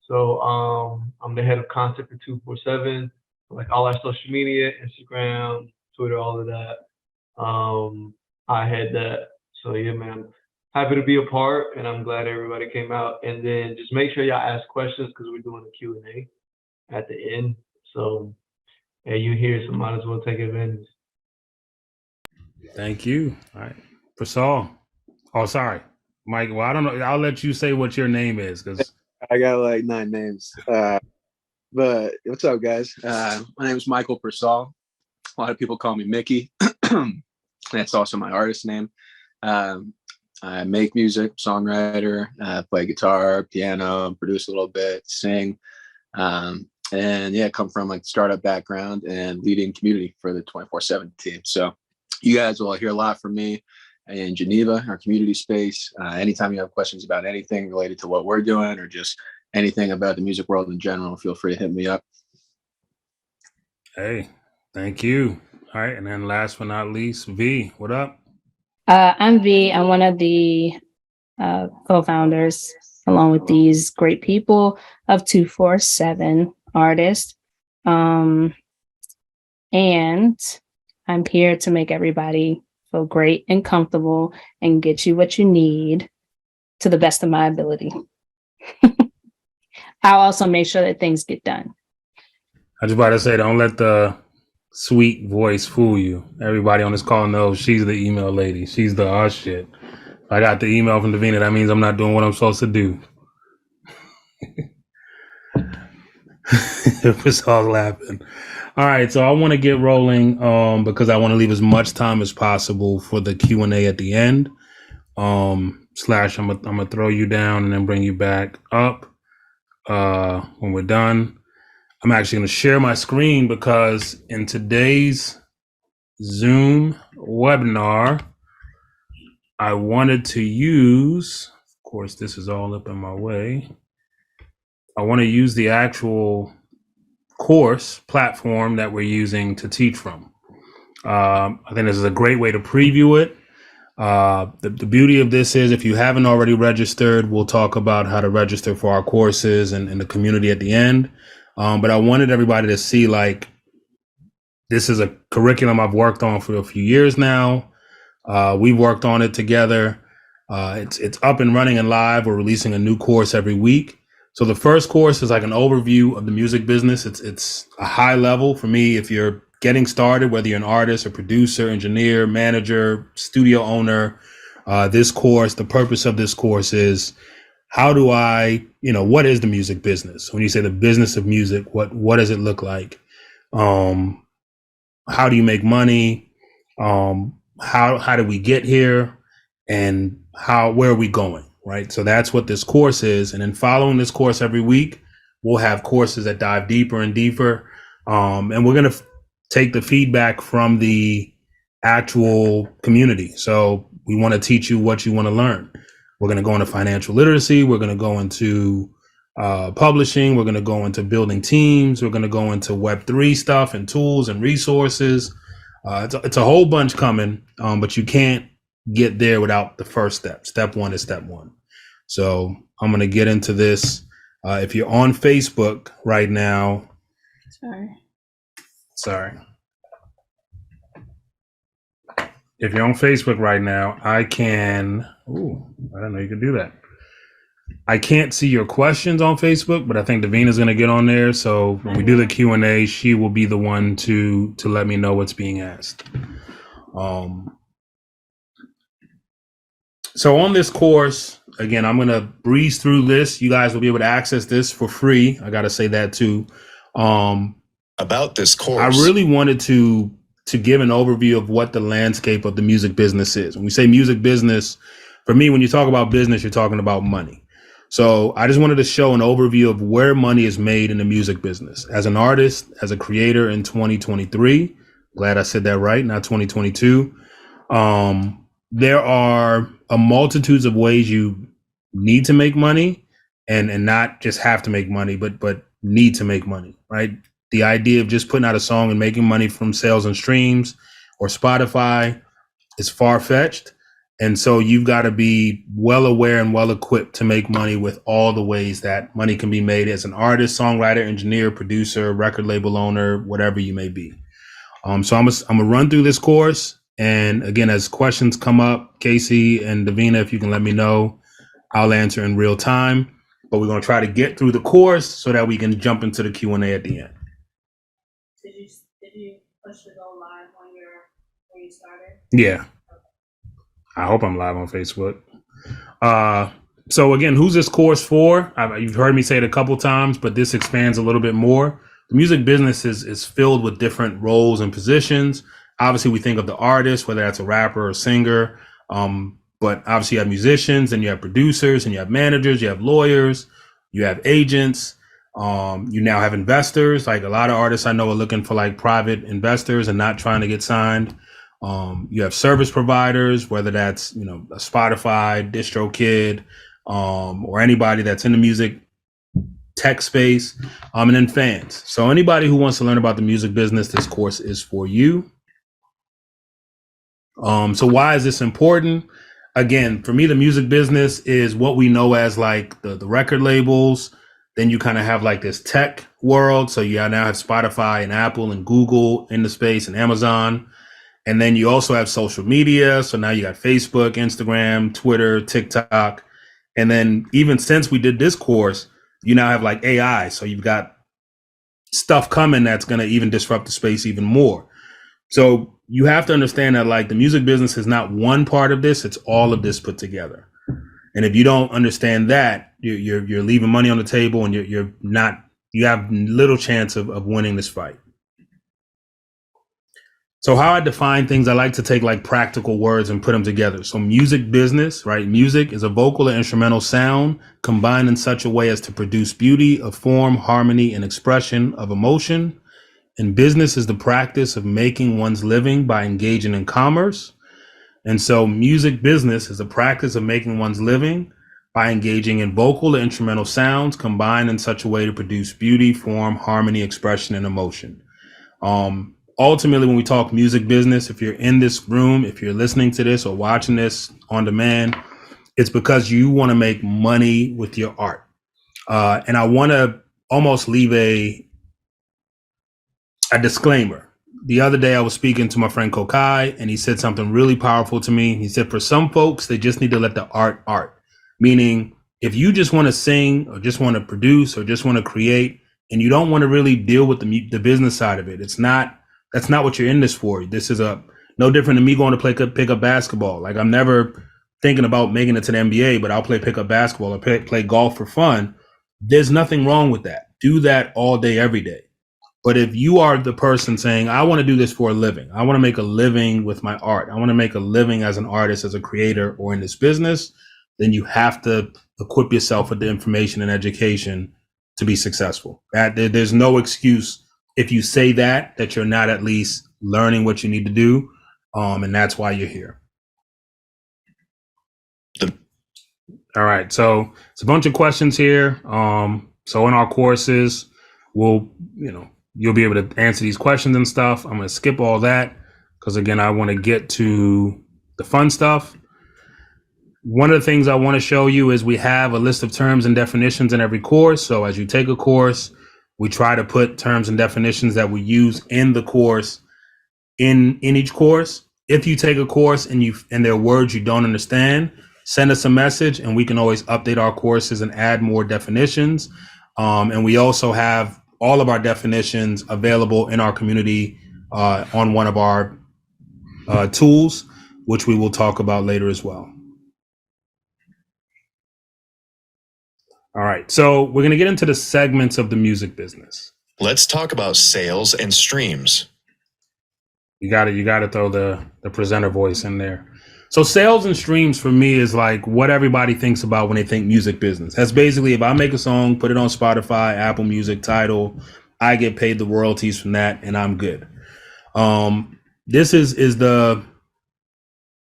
So I'm the head of content for 247, like all our social media, Instagram, Twitter, all of that. I had that. So yeah, man, happy to be a part, and I'm glad everybody came out. And then just make sure y'all ask questions because we're doing a Q&A at the end. So yeah, you here, so might as well take advantage. Thank you. All right. Prasal. Oh, sorry. Mike. Well, I don't know. I'll let you say what your name is because I got like 9 names. But what's up, guys? My name is Michael Persall. A lot of people call me Mickey. That's also my artist name. I make music, songwriter, play guitar, piano, produce a little bit, sing. And yeah, come from like startup background and leading community for the 247 team. So you guys will hear a lot from me in Geneva, our community space. Anytime you have questions about anything related to what we're doing or just anything about the music world in general, feel free to hit me up. hey, thank you. All right. And then last but not least, V, what up? I'm V. I'm one of the co-founders, along with these great people, of 247 Artists. And I'm here to make everybody feel great and comfortable and get you what you need to the best of my ability. I'll also make sure that things get done. I was about to say, don't let the sweet voice fool you. Everybody on this call knows she's the email lady. She's the shit. If I got the email from Davina, that means I'm not doing what I'm supposed to do. It was all laughing. All right, so I want to get rolling because I want to leave as much time as possible for the Q&A at the end. Slash, I'm gonna throw you down and then bring you back up when we're done. I'm actually going to share my screen because in today's Zoom webinar, I wanted to use, of course, this is all up in my way. I want to use the actual course platform that we're using to teach from. I think this is a great way to preview it. The beauty of this is if you haven't already registered, we'll talk about how to register for our courses and the community at the end. But I wanted everybody to see, like, this is a curriculum I've worked on for a few years now. We've worked on it together. It's up and running and live. We're releasing a new course every week. So the first course is like an overview of the music business. It's a high level for me. If you're getting started, whether you're an artist or producer, engineer, manager, studio owner, this course, the purpose of this course is, how do I, what is the music business? When you say the business of music, what does it look like? How do you make money? How do we get here? And where are we going? Right. So that's what this course is. And then following this course every week, we'll have courses that dive deeper and deeper. And we're going to take the feedback from the actual community. So we want to teach you what you want to learn. We're going to go into financial literacy. We're going to go into publishing. We're going to go into building teams. We're going to go into Web3 stuff and tools and resources. It's a whole bunch coming, but you can't get there without the first step. Step one is step one. So I'm going to get into this. If you're on Facebook right now. Sorry. If you're on Facebook right now, I didn't know you could do that. I can't see your questions on Facebook, but I think Davina's going to get on there. So when we do the Q&A, she will be the one to let me know what's being asked. So on this course, again, I'm going to breeze through this. You guys will be able to access this for free. I got to say that too. About this course, I really wanted to give an overview of what the landscape of the music business is. When we say music business, for me, when you talk about business, you're talking about money. So I just wanted to show an overview of where money is made in the music business. As an artist, as a creator in 2023, glad I said that right, not 2022. There are a multitudes of ways you need to make money and not just have to make money, but need to make money, right? The idea of just putting out a song and making money from sales and streams or Spotify is far-fetched. And so you've got to be well aware and well equipped to make money with all the ways that money can be made as an artist, songwriter, engineer, producer, record label owner, whatever you may be. So I'm gonna run through this course. And again, as questions come up, Casey and Davina, if you can let me know, I'll answer in real time. But we're gonna try to get through the course so that we can jump into the Q&A at the end. Did you push to go live when you started? Yeah. I hope I'm live on Facebook. So again, who's this course for? You've heard me say it a couple times, but this expands a little bit more. The music business is filled with different roles and positions. Obviously, we think of the artist, whether that's a rapper or singer. But obviously you have musicians and you have producers and you have managers, you have lawyers, you have agents. You now have investors. Like a lot of artists I know are looking for like private investors and not trying to get signed. You have service providers, whether that's, a Spotify, DistroKid, or anybody that's in the music tech space, and then fans. So anybody who wants to learn about the music business, this course is for you. So why is this important? Again, for me, the music business is what we know as like the record labels. Then you kind of have like this tech world. So you now have Spotify and Apple and Google in the space and Amazon. And then you also have social media. So now you got Facebook, Instagram, Twitter, TikTok. And then even since we did this course, you now have like AI. So you've got stuff coming that's going to even disrupt the space even more. So you have to understand that like the music business is not one part of this. It's all of this put together. And if you don't understand that, you're leaving money on the table and you have little chance of winning this fight. So how I define things, I like to take like practical words and put them together. So music business, right? Music is a vocal or instrumental sound combined in such a way as to produce beauty of form, harmony, and expression of emotion. And business is the practice of making one's living by engaging in commerce. And so music business is the practice of making one's living by engaging in vocal or instrumental sounds combined in such a way to produce beauty, form, harmony, expression, and emotion. Ultimately, when we talk music business, if you're in this room, if you're listening to this or watching this on demand, it's because you want to make money with your art. And I want to almost leave a disclaimer. The other day I was speaking to my friend Kokai and he said something really powerful to me. He said, for some folks, they just need to let the art, meaning if you just want to sing or just want to produce or just want to create and you don't want to really deal with the business side of it, that's not what you're in this for. This is no different than me going to pick up basketball. Like I'm never thinking about making it to the NBA, but I'll play pickup basketball or play golf for fun. There's nothing wrong with that. Do that all day, every day. But if you are the person saying, I want to do this for a living, I want to make a living with my art, I want to make a living as an artist, as a creator, or in this business, then you have to equip yourself with the information and education to be successful. There's no excuse if you say that you're not at least learning what you need to do. And that's why you're here. All right. So it's a bunch of questions here. So in our courses, you'll be able to answer these questions and stuff. I'm going to skip all that because, again, I want to get to the fun stuff. One of the things I want to show you is we have a list of terms and definitions in every course. So as you take a course, we try to put terms and definitions that we use in the course in each course. If you take a course and there are words you don't understand, send us a message and we can always update our courses and add more definitions. And we also have all of our definitions available in our community on one of our tools, which we will talk about later as well. All right, so we're going to get into the segments of the music business. Let's talk about sales and streams. You got to throw the presenter voice in there. So sales and streams for me is like what everybody thinks about when they think music business. That's basically if I make a song, put it on Spotify, Apple Music, Tidal, I get paid the royalties from that and I'm good. This is the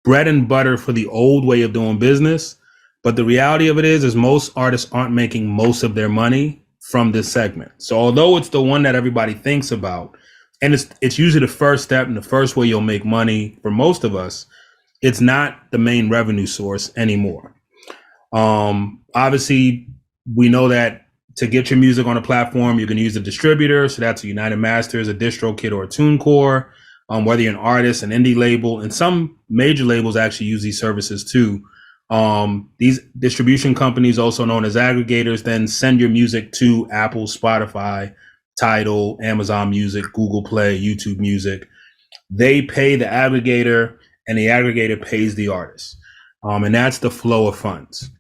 bread and butter for the old way of doing business. But the reality of it is most artists aren't making most of their money from this segment. So although it's the one that everybody thinks about, and it's usually the first step and the first way you'll make money for most of us, it's not the main revenue source anymore. Obviously, we know that to get your music on a platform, you can use a distributor. So that's a United Masters, a DistroKid, or a TuneCore. Whether you're an artist, an indie label, and some major labels actually use these services too. These distribution companies, also known as aggregators, then send your music to Apple, Spotify, Tidal, Amazon Music, Google Play, YouTube Music. They pay the aggregator, and the aggregator pays the artist. And that's the flow of funds.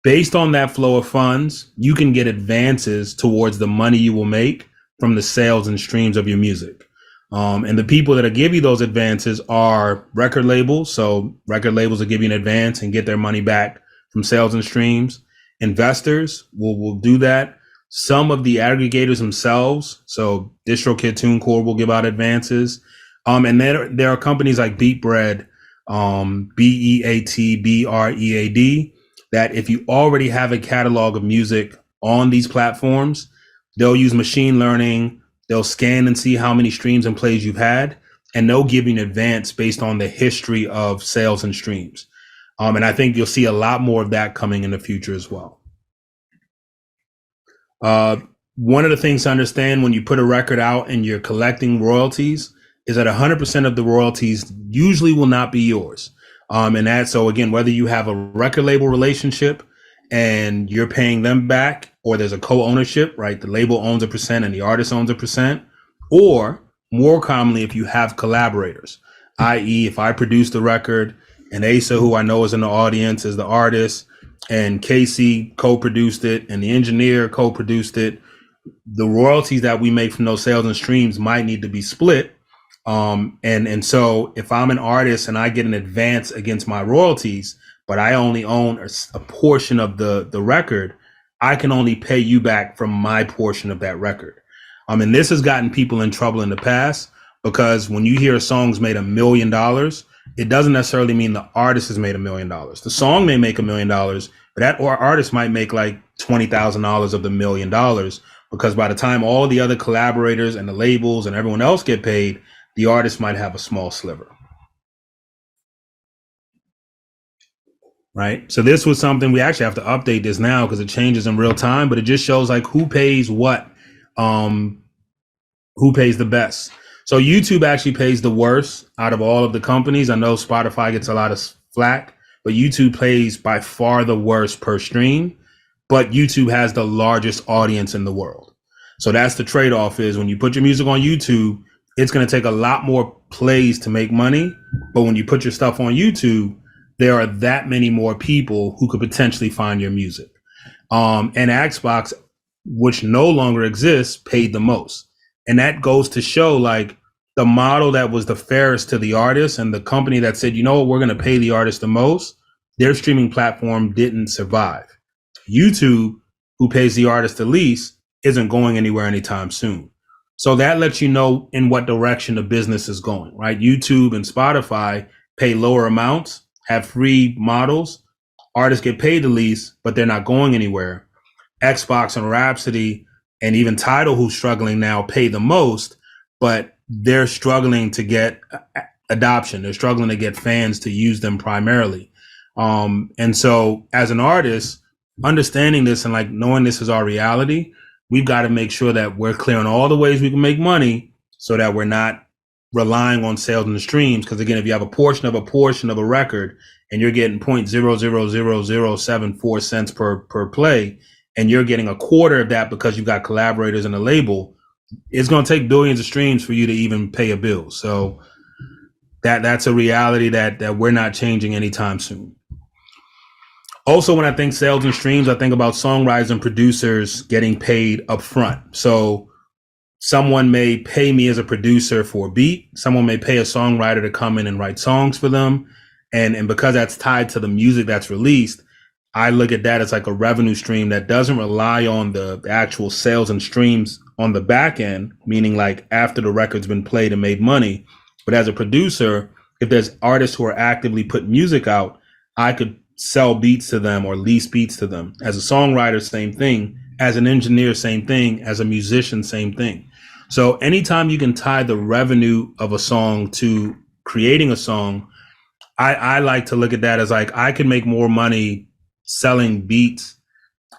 Based on that flow of funds, you can get advances towards the money you will make from the sales and streams of your music. And the people that give you those advances are record labels. So record labels will give you an advance and get their money back from sales and streams. Investors will do that. Some of the aggregators themselves, so DistroKid, TuneCore, will give out advances. And there are companies like BeatBread, BeatBread, that if you already have a catalog of music on these platforms, they'll use machine learning. They'll scan and see how many streams and plays you've had, and they'll give you an advance based on the history of sales and streams. And I think you'll see a lot more of that coming in the future as well. One of the things to understand when you put a record out and you're collecting royalties is that 100% of the royalties usually will not be yours. So again, whether you have a record label relationship and you're paying them back, or there's a co-ownership, right? The label owns 1% and the artist owns 1%, or more commonly, if you have collaborators, i.e. if I produce the record and Asa, who I know is in the audience, is the artist, and Casey co-produced it and the engineer co-produced it, the royalties that we make from those sales and streams might need to be split. And so if I'm an artist and I get an advance against my royalties, but I only own a portion of the record, I can only pay you back from my portion of that record. And this has gotten people in trouble in the past, because when you hear a song's made $1 million, it doesn't necessarily mean the artist has made $1 million. The song may make $1 million, but that artist might make like $20,000 of the $1 million, because by the time all the other collaborators and the labels and everyone else get paid, the artist might have a small sliver. Right. So this was something we actually have to update this now because it changes in real time, but it just shows like who pays what, who pays the best. So YouTube actually pays the worst out of all of the companies. I know Spotify gets a lot of flack, but YouTube pays by far the worst per stream, but YouTube has the largest audience in the world. So that's the trade-off, is when you put your music on YouTube, it's going to take a lot more plays to make money. But when you put your stuff on YouTube, there are that many more people who could potentially find your music. And Xbox, which no longer exists, paid the most. And that goes to show like the model that was the fairest to the artist, and the company that said, you know what, we're going to pay the artist the most, their streaming platform didn't survive. YouTube, who pays the artist the least, isn't going anywhere anytime soon. So that lets you know in what direction the business is going, right? YouTube and Spotify pay lower amounts, have free models. Artists get paid the least, but they're not going anywhere. Xbox and Rhapsody and even Tidal, who's struggling now, pay the most, but they're struggling to get adoption. They're struggling to get fans to use them primarily. And so as an artist, understanding this and like knowing this is our reality, we've got to make sure that we're clear on all the ways we can make money so that we're not relying on sales and streams. Because again, if you have a portion of a record and you're getting 0.000074 cents per play, and you're getting a quarter of that because you've got collaborators in a label, it's going to take billions of streams for you to even pay a bill. So that's a reality that we're not changing anytime soon. Also, when I think sales and streams, I think about songwriters and producers getting paid up front. So someone may pay me as a producer for a beat. Someone may pay a songwriter to come in and write songs for them. And because that's tied to the music that's released, I look at that as like a revenue stream that doesn't rely on the actual sales and streams on the back end, meaning like after the record's been played and made money. But as a producer, if there's artists who are actively putting music out, I could sell beats to them or lease beats to them. As a songwriter, same thing. As an engineer, same thing. As a musician, same thing. So anytime you can tie the revenue of a song to creating a song, I like to look at that as like, I can make more money selling beats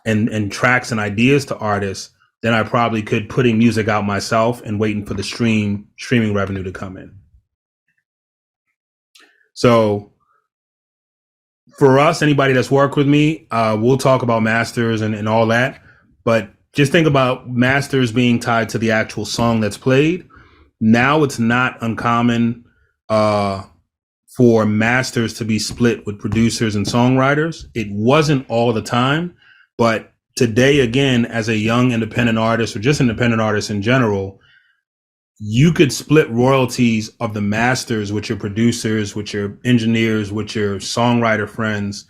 and tracks and ideas to artists than I probably could putting music out myself and waiting for the streaming revenue to come in. So for us, anybody that's worked with me, we'll talk about masters and all that, but just think about masters being tied to the actual song that's played. Now it's not uncommon for masters to be split with producers and songwriters. It wasn't all the time, but today, again, as a young independent artist or just independent artist in general, you could split royalties of the masters with your producers, with your engineers, with your songwriter friends.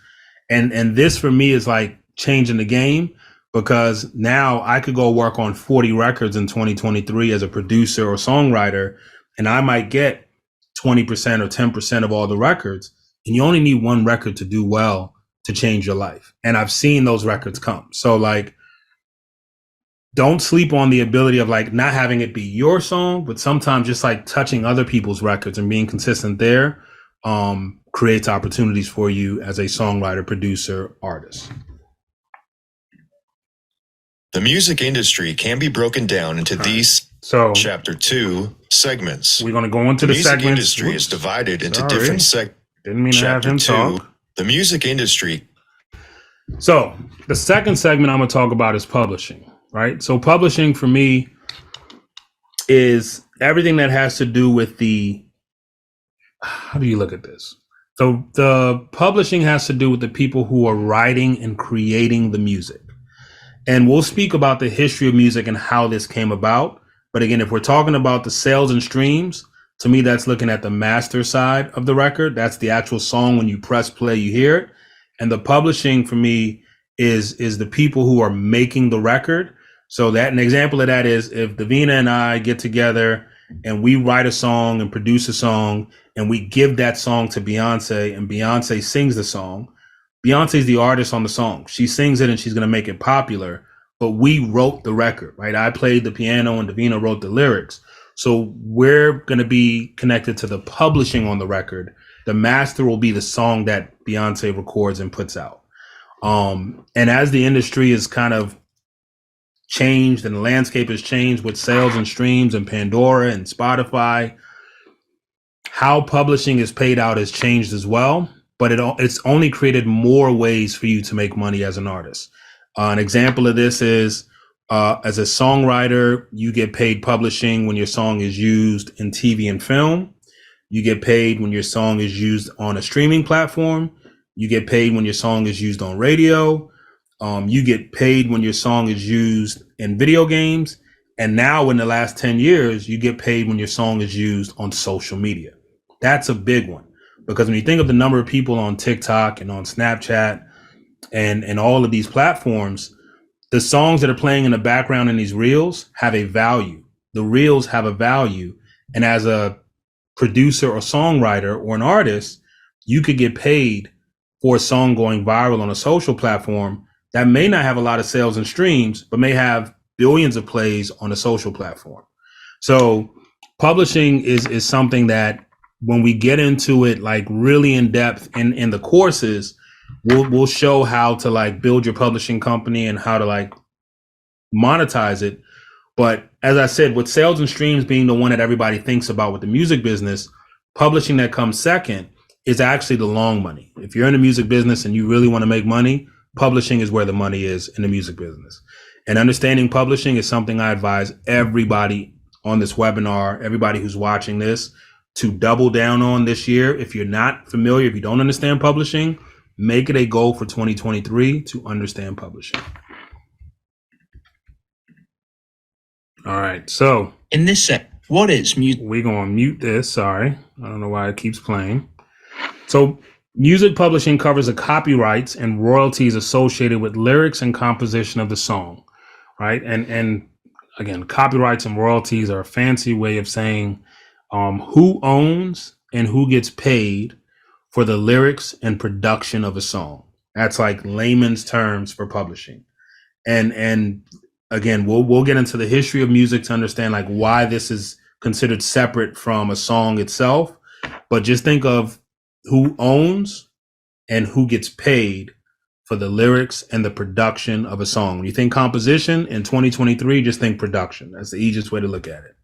And this for me is like changing the game, because now I could go work on 40 records in 2023 as a producer or songwriter, and I might get 20% or 10% of all the records. And you only need one record to do well to change your life. And I've seen those records come. So like, don't sleep on the ability of like not having it be your song, but sometimes just like touching other people's records and being consistent there creates opportunities for you as a songwriter, producer, artist. The music industry can be broken down into these chapter 2 segments. We're going to go into the music segments. industry is divided into different segments. Didn't mean to have him talk. The music industry. So the second segment I'm going to talk about is publishing, right? So publishing for me is everything that has to do with how do you look at this? So the publishing has to do with the people who are writing and creating the music. And we'll speak about the history of music and how this came about. But again, if we're talking about the sales and streams, to me, that's looking at the master side of the record. That's the actual song. When you press play, you hear it. And the publishing for me is the people who are making the record. So that an example of that is if Davina and I get together and we write a song and produce a song and we give that song to Beyonce and Beyonce sings the song. Beyonce's the artist on the song. She sings it and she's going to make it popular, but we wrote the record, right? I played the piano and Davina wrote the lyrics. So we're going to be connected to the publishing on the record. The master will be the song that Beyonce records and puts out. And as the industry is kind of changed and the landscape has changed with sales and streams and Pandora and Spotify, how publishing is paid out has changed as well. But it's only created more ways for you to make money as an artist. An example of this is as a songwriter, you get paid publishing when your song is used in TV and film. You get paid when your song is used on a streaming platform. You get paid when your song is used on radio. You get paid when your song is used in video games. And now in the last 10 years, you get paid when your song is used on social media. That's a big one. Because when you think of the number of people on TikTok and on Snapchat and all of these platforms, the songs that are playing in the background in these reels have a value. The reels have a value. And as a producer or songwriter or an artist, you could get paid for a song going viral on a social platform that may not have a lot of sales and streams, but may have billions of plays on a social platform. So publishing is something that when we get into it, like really in depth in the courses, we'll show how to like build your publishing company and how to like monetize it. But as I said, with sales and streams being the one that everybody thinks about with the music business, publishing that comes second is actually the long money. If you're in the music business and you really want to make money, publishing is where the money is in the music business. And understanding publishing is something I advise everybody on this webinar, everybody who's watching this, to double down on this year. If you're not familiar, if you don't understand publishing, make it a goal for 2023 to understand publishing. All right. So in this set, what is music? We're going to mute this. Sorry. I don't know why it keeps playing. So music publishing covers the copyrights and royalties associated with lyrics and composition of the song, right? And again, copyrights and royalties are a fancy way of saying who owns and who gets paid for the lyrics and production of a song. That's like layman's terms for publishing. And again, we'll get into the history of music to understand like why this is considered separate from a song itself. but just think of who owns and who gets paid for the lyrics and the production of a song. When you think composition in 2023, just think production. That's the easiest way to look at it.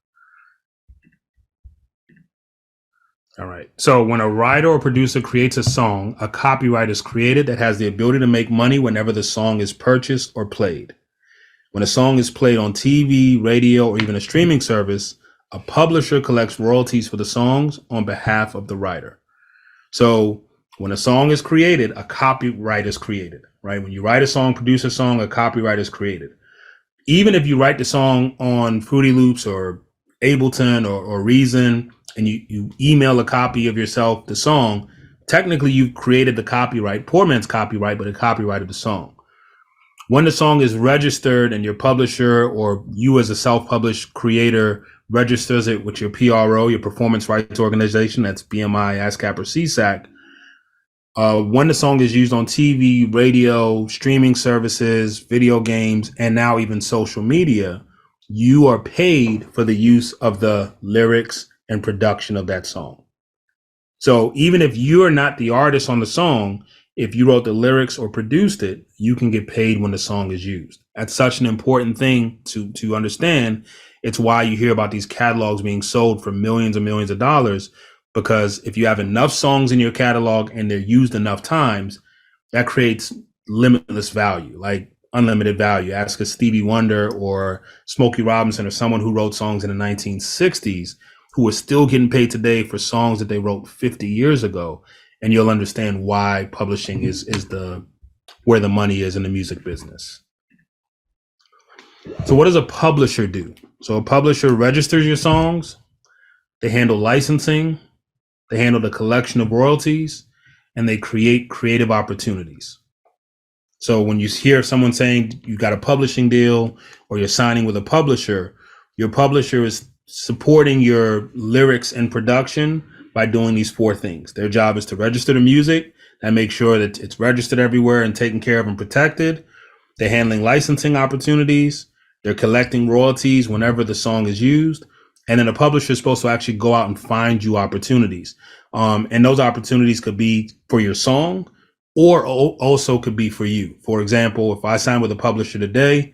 All right. So when a writer or producer creates a song, a copyright is created that has the ability to make money whenever the song is purchased or played. When a song is played on TV, radio, or even a streaming service, a publisher collects royalties for the songs on behalf of the writer. So when a song is created, a copyright is created, right? When you write a song, produce a song, a copyright is created. Even if you write the song on Fruity Loops or Ableton or Reason, and you email a copy of yourself the song, technically you've created the copyright, poor man's copyright, but a copyright of the song. When the song is registered and your publisher or you as a self-published creator registers it with your PRO, your performance rights organization, that's BMI, ASCAP, or CSAC, when the song is used on TV, radio, streaming services, video games, and now even social media, you are paid for the use of the lyrics and production of that song. So even if you're not the artist on the song, if you wrote the lyrics or produced it, you can get paid when the song is used. That's such an important thing to understand. It's why you hear about these catalogs being sold for millions and millions of dollars, because if you have enough songs in your catalog and they're used enough times, that creates limitless value, like unlimited value. Ask a Stevie Wonder or Smokey Robinson or someone who wrote songs in the 1960s who are still getting paid today for songs that they wrote 50 years ago. And you'll understand why publishing is where the money is in the music business. So what does a publisher do? So a publisher registers your songs, they handle licensing, they handle the collection of royalties, and they create creative opportunities. So when you hear someone saying you got a publishing deal or you're signing with a publisher, your publisher is supporting your lyrics and production by doing these four things. Their job is to register the music and make sure that it's registered everywhere and taken care of and protected. They're handling licensing opportunities. They're collecting royalties whenever the song is used. And then a publisher is supposed to actually go out and find you opportunities. And those opportunities could be for your song or also could be for you. For example, if I sign with a publisher today,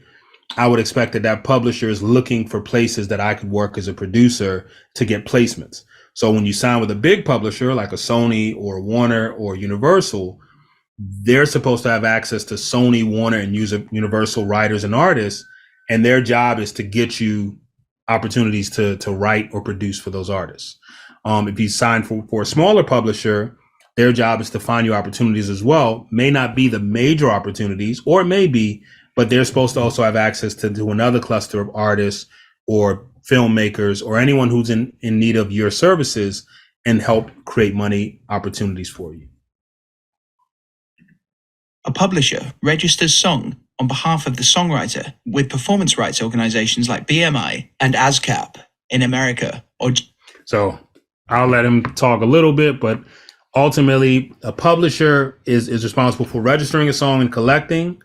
I would expect that publisher is looking for places that I could work as a producer to get placements. So when you sign with a big publisher like a Sony or Warner or Universal, they're supposed to have access to Sony, Warner, and Universal writers and artists. And their job is to get you opportunities to write or produce for those artists. If you sign for a smaller publisher, their job is to find you opportunities as well. May not be the major opportunities, or it may be, but they're supposed to also have access to another cluster of artists or filmmakers or anyone who's in need of your services and help create money opportunities for you. A publisher registers song on behalf of the songwriter with performance rights organizations like BMI and ASCAP in America. So I'll let him talk a little bit, but ultimately a publisher is responsible for registering a song and collecting.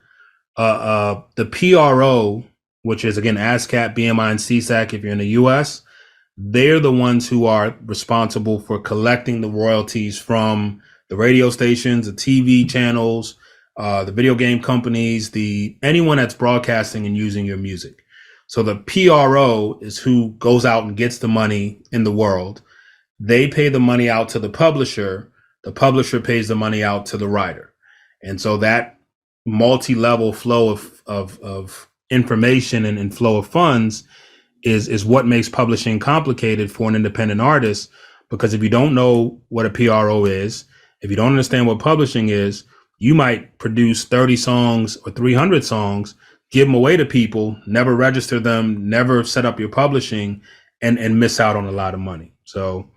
The PRO, which is again ASCAP, BMI, and CSAC if you're in the US, they're the ones who are responsible for collecting the royalties from the radio stations, the TV channels, the video game companies, anyone that's broadcasting and using your music. So the PRO is who goes out and gets the money in the world. They pay the money out to the publisher. The publisher pays the money out to the writer. And so that multi-level flow of information and flow of funds is what makes publishing complicated for an independent artist, because if you don't know what a PRO is, if you don't understand what publishing is, you might produce 30 songs or 300 songs, give them away to people, never register them, never set up your publishing, and miss out on a lot of money. So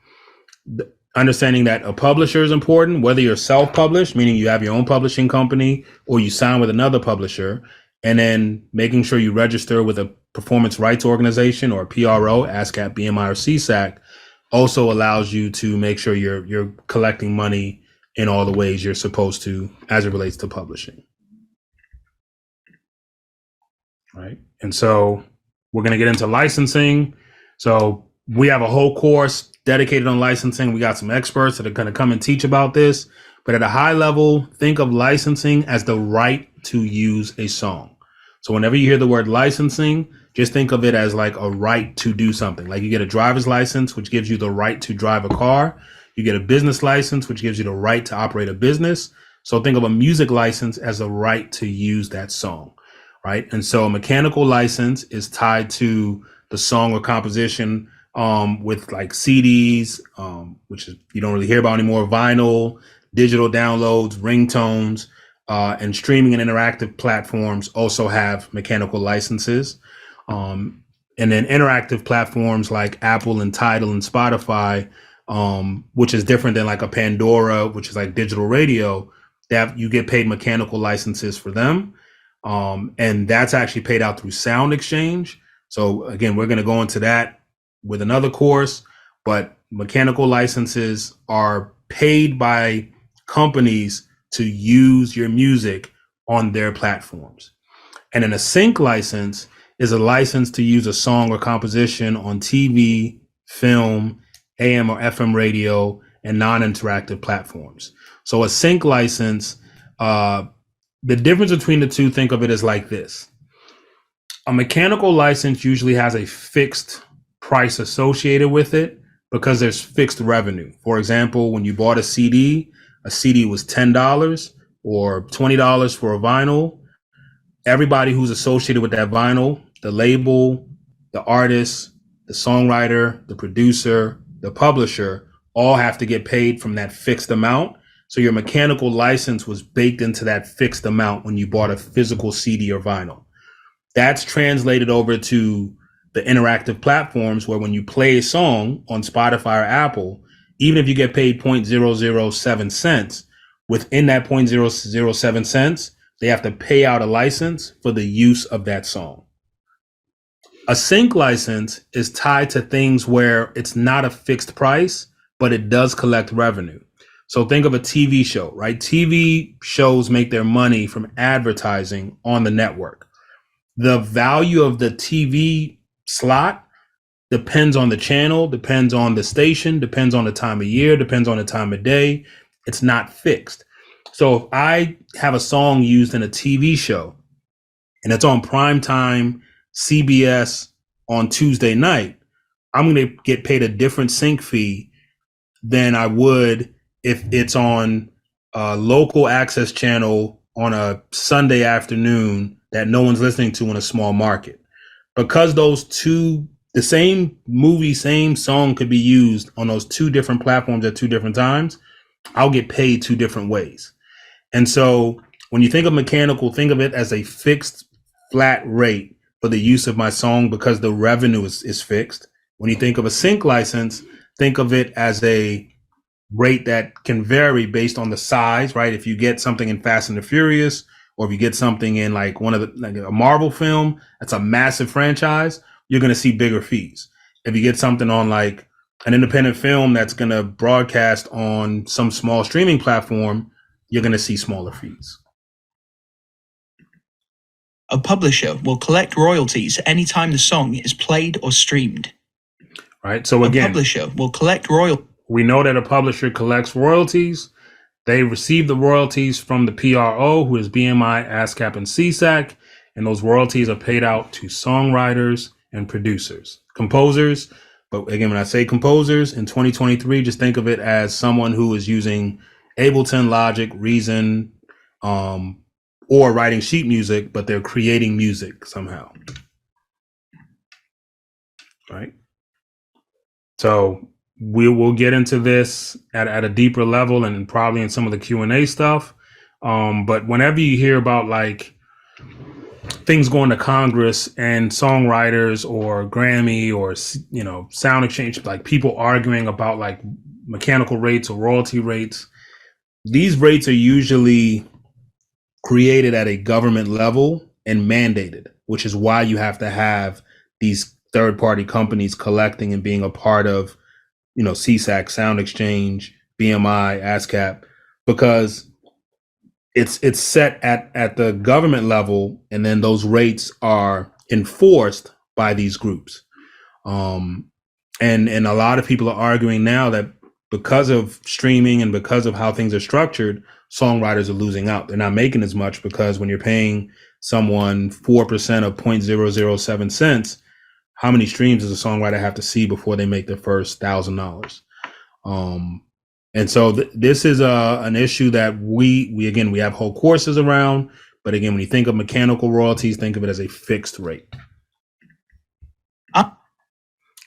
understanding that a publisher is important, whether you're self-published, meaning you have your own publishing company, or you sign with another publisher, and then making sure you register with a performance rights organization or a PRO, ASCAP, BMI, or CSAC, also allows you to make sure you're collecting money in all the ways you're supposed to as it relates to publishing. Right. And so we're going to get into licensing. So we have a whole course dedicated on licensing. We got some experts that are going to come and teach about this. But at a high level, think of licensing as the right to use a song. So whenever you hear the word licensing, just think of it as like a right to do something. Like you get a driver's license, which gives you the right to drive a car. You get a business license, which gives you the right to operate a business. So think of a music license as a right to use that song, right? And so a mechanical license is tied to the song or composition with like CDs, which is you don't really hear about anymore, vinyl, digital downloads, ringtones, and streaming and interactive platforms also have mechanical licenses. And then interactive platforms like Apple and Tidal and Spotify, which is different than like a Pandora, which is like digital radio, that you get paid mechanical licenses for them. And that's actually paid out through Sound Exchange. So again, we're going to go into that with another course, but mechanical licenses are paid by companies to use your music on their platforms. And then a sync license is a license to use a song or composition on TV, film, AM or FM radio, and non-interactive platforms. So a sync license, the difference between the two, think of it as like this. A mechanical license usually has a fixed price associated with it because there's fixed revenue. For example, when you bought a CD was $10 or $20 for a vinyl. Everybody who's associated with that vinyl, the label, the artist, the songwriter, the producer, the publisher, all have to get paid from that fixed amount. So your mechanical license was baked into that fixed amount when you bought a physical CD or vinyl. That's translated over to the interactive platforms where when you play a song on Spotify or Apple, even if you get paid 0.007 cents, within that 0.007 cents, they have to pay out a license for the use of that song. A sync license is tied to things where it's not a fixed price, but it does collect revenue. So think of a TV show, right? TV shows make their money from advertising on the network. The value of the TV slot depends on the channel, depends on the station, depends on the time of year, depends on the time of day. It's not fixed. So if I have a song used in a TV show and it's on primetime CBS on Tuesday night, I'm going to get paid a different sync fee than I would if it's on a local access channel on a Sunday afternoon that no one's listening to in a small market. Because those two, the same movie, same song could be used on those two different platforms at two different times, I'll get paid two different ways. And so when you think of mechanical, think of it as a fixed flat rate for the use of my song because the revenue is fixed. When you think of a sync license, think of it as a rate that can vary based on the size, right? If you get something in Fast and the Furious, or if you get something in like like a Marvel film, that's a massive franchise, you're going to see bigger fees. If you get something on like an independent film that's going to broadcast on some small streaming platform, you're going to see smaller fees. A publisher will collect royalties anytime the song is played or streamed. Right. So again, a publisher will collect royalties. We know that a publisher collects royalties. They receive the royalties from the PRO, who is BMI, ASCAP, and CSAC, and those royalties are paid out to songwriters and producers, composers. But again, when I say composers in 2023, just think of it as someone who is using Ableton, Logic, Reason, or writing sheet music, but they're creating music somehow. Right? So we will get into this at a deeper level and probably in some of the Q&A stuff. But whenever you hear about like things going to Congress and songwriters or Grammy or, you know, Sound Exchange, like people arguing about like mechanical rates or royalty rates, these rates are usually created at a government level and mandated, which is why you have to have these third-party companies collecting and being a part of, you know, CSAC, Sound Exchange, BMI, ASCAP, because it's set at the government level, and then those rates are enforced by these groups. And a lot of people are arguing now that because of streaming and because of how things are structured, songwriters are losing out. They're not making as much because when you're paying someone 4% of 0.007 cents, how many streams does a songwriter have to see before they make their first $1,000? And so this is an issue that we have whole courses around. But again, when you think of mechanical royalties, think of it as a fixed rate.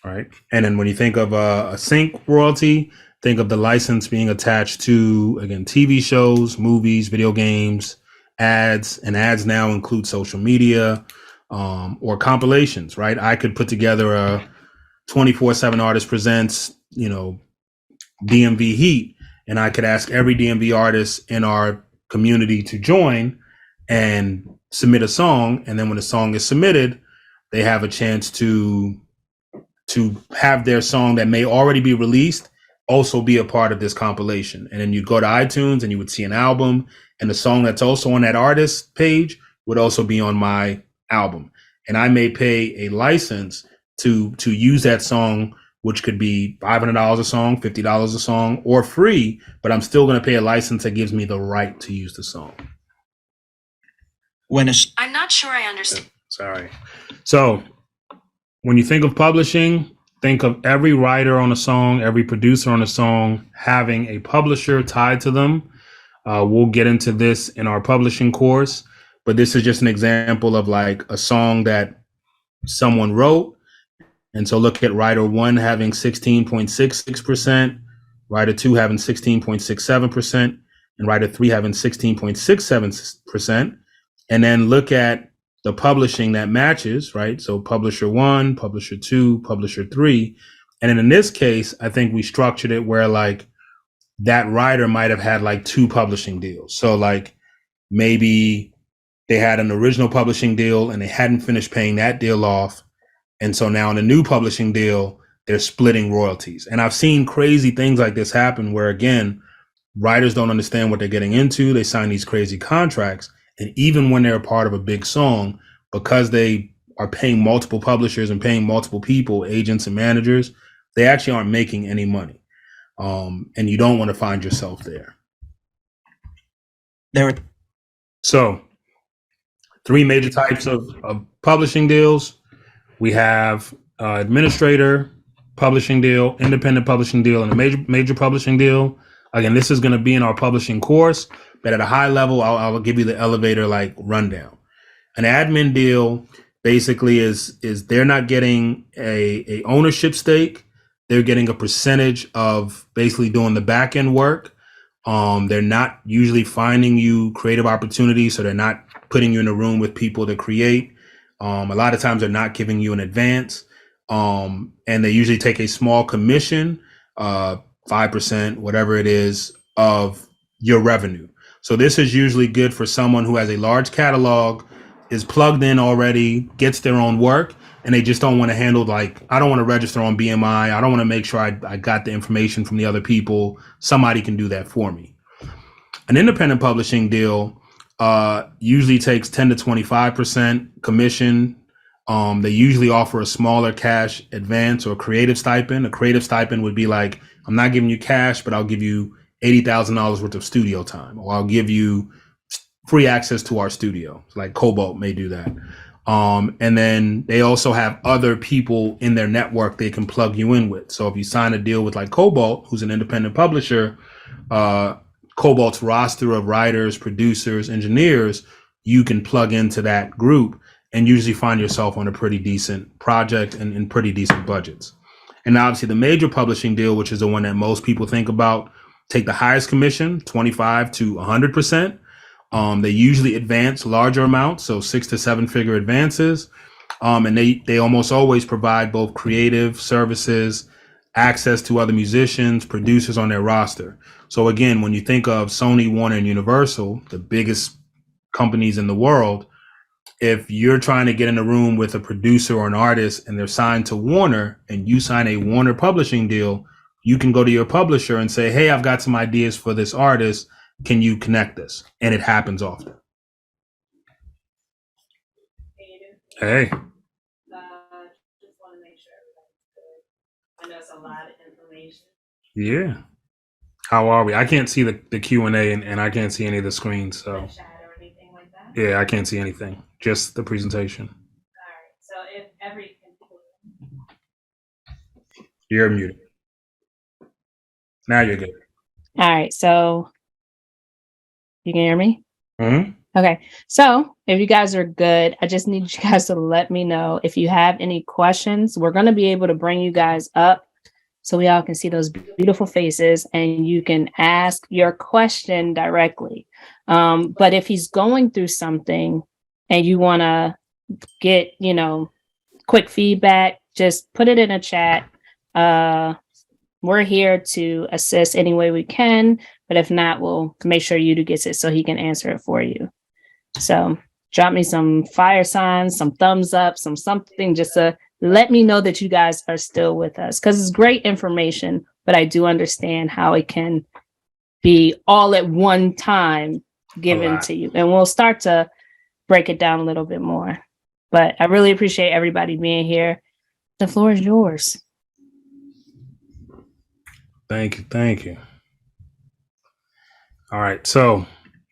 Right. And then when you think of a sync royalty, think of the license being attached to, again, TV shows, movies, video games, ads, and ads now include social media or compilations. Right. I could put together a 247 Artists Presents, DMV Heat, and I could ask every DMV artist in our community to join and submit a song. And then when the song is submitted, they have a chance to have their song that may already be released also be a part of this compilation. And then you'd go to iTunes and you would see an album, and the song that's also on that artist page would also be on my album. And I may pay a license to use that song, which could be $500 a song, $50 a song, or free, but I'm still going to pay a license that gives me the right to use the song. I'm not sure I understand. Sorry. So when you think of publishing, think of every writer on a song, every producer on a song having a publisher tied to them. We'll get into this in our publishing course, but this is just an example of like a song that someone wrote. And so look at writer 1 having 16.66%, writer 2 having 16.67%, and writer 3 having 16.67%. And then look at the publishing that matches, right? So publisher 1, publisher 2, publisher 3. And then in this case, I think we structured it where like that writer might have had like 2 publishing deals. So like maybe they had an original publishing deal and they hadn't finished paying that deal off. And so now in a new publishing deal, they're splitting royalties. And I've seen crazy things like this happen where, again, writers don't understand what they're getting into. They sign these crazy contracts. And even when they're a part of a big song, because they are paying multiple publishers and paying multiple people, agents and managers, they actually aren't making any money. And you don't want to find yourself there. So 3 major types of publishing deals. We have administrator publishing deal, independent publishing deal, and a major publishing deal. Again, this is going to be in our publishing course, but at a high level, I'll give you the elevator like rundown. An admin deal basically is they're not getting a ownership stake. They're getting a percentage of basically doing the back end work. They're not usually finding you creative opportunities, so they're not putting you in a room with people to create. A lot of times they're not giving you an advance. And they usually take a small commission, 5%, whatever it is, of your revenue. So this is usually good for someone who has a large catalog, is plugged in already, gets their own work, and they just don't want to handle, like, I don't want to register on BMI. I don't want to make sure I got the information from the other people. Somebody can do that for me. An independent publishing deal usually takes 10 to 25% commission. They usually offer a smaller cash advance or creative stipend. A creative stipend would be like, I'm not giving you cash, but I'll give you $80,000 worth of studio time, or I'll give you free access to our studio. Like Cobalt may do that. And then they also have other people in their network they can plug you in with. So if you sign a deal with like Cobalt, who's an independent publisher, Cobalt's roster of writers, producers, engineers, you can plug into that group and usually find yourself on a pretty decent project and in pretty decent budgets. And obviously the major publishing deal, which is the one that most people think about, take the highest commission, 25 to 100%. They usually advance larger amounts, so 6 to 7 figure advances. And they almost always provide both creative services, access to other musicians, producers on their roster. So again, when you think of Sony, Warner, and Universal, the biggest companies in the world, if you're trying to get in a room with a producer or an artist and they're signed to Warner and you sign a Warner publishing deal, you can go to your publisher and say, hey, I've got some ideas for this artist. Can you connect this? And it happens often. Hey. us a lot of information. Yeah. How are we? I can't see the Q&A and I can't see any of the screens. So Like chat or anything like that. yeah, I can't see anything. Just the presentation. All right. So if every You're muted. Now you're good. All right. So you can hear me? Mm-hmm. Okay. So if you guys are good, I just need you guys to let me know if you have any questions. We're going to be able to bring you guys up so we all can see those beautiful faces and you can ask your question directly. But if he's going through something and you want to get, quick feedback, just put it in a chat. We're here to assist any way we can, but if not, we'll make sure you gets it so he can answer it for you. So drop me some fire signs, some thumbs up, something just to let me know that you guys are still with us, because it's great information, but I do understand how it can be all at one time given to you. And we'll start to break it down a little bit more. But I really appreciate everybody being here. The floor is yours. Thank you. Thank you. All right. So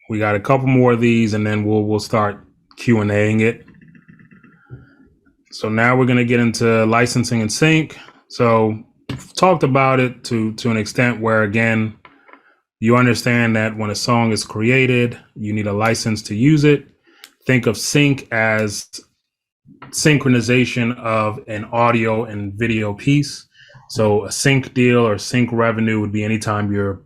we got a couple more of these and then we'll start Q&Aing it. So now we're going to get into licensing and sync. So we've talked about it to an extent where, again, you understand that when a song is created, you need a license to use it. Think of sync as synchronization of an audio and video piece. So a sync deal or sync revenue would be anytime your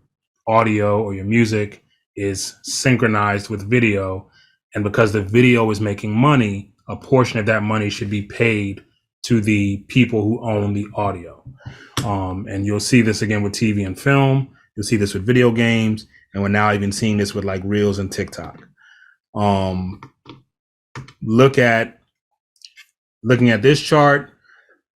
audio or your music is synchronized with video. And because the video is making money, a portion of that money should be paid to the people who own the audio. And you'll see this again with TV and film. You'll see this with video games. And we're now even seeing this with like Reels and TikTok. Looking at this chart,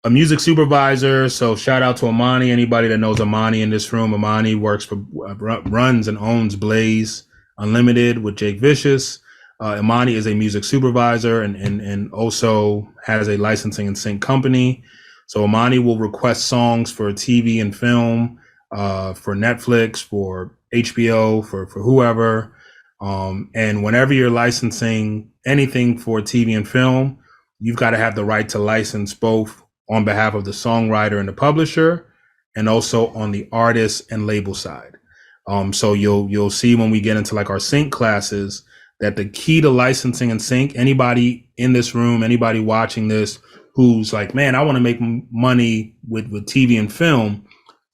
a music supervisor. So shout out to Amani. Anybody that knows Amani in this room, Amani runs and owns Blaze Unlimited with Jake Vicious. Imani is a music supervisor and also has a licensing and sync company. So Imani will request songs for TV and film, for Netflix, for HBO, for whoever. And whenever you're licensing anything for TV and film, you've got to have the right to license both on behalf of the songwriter and the publisher, and also on the artist and label side. So you'll see when we get into like our sync classes that the key to licensing and sync, anybody in this room, anybody watching this who's like, man, I want to make money with TV and film,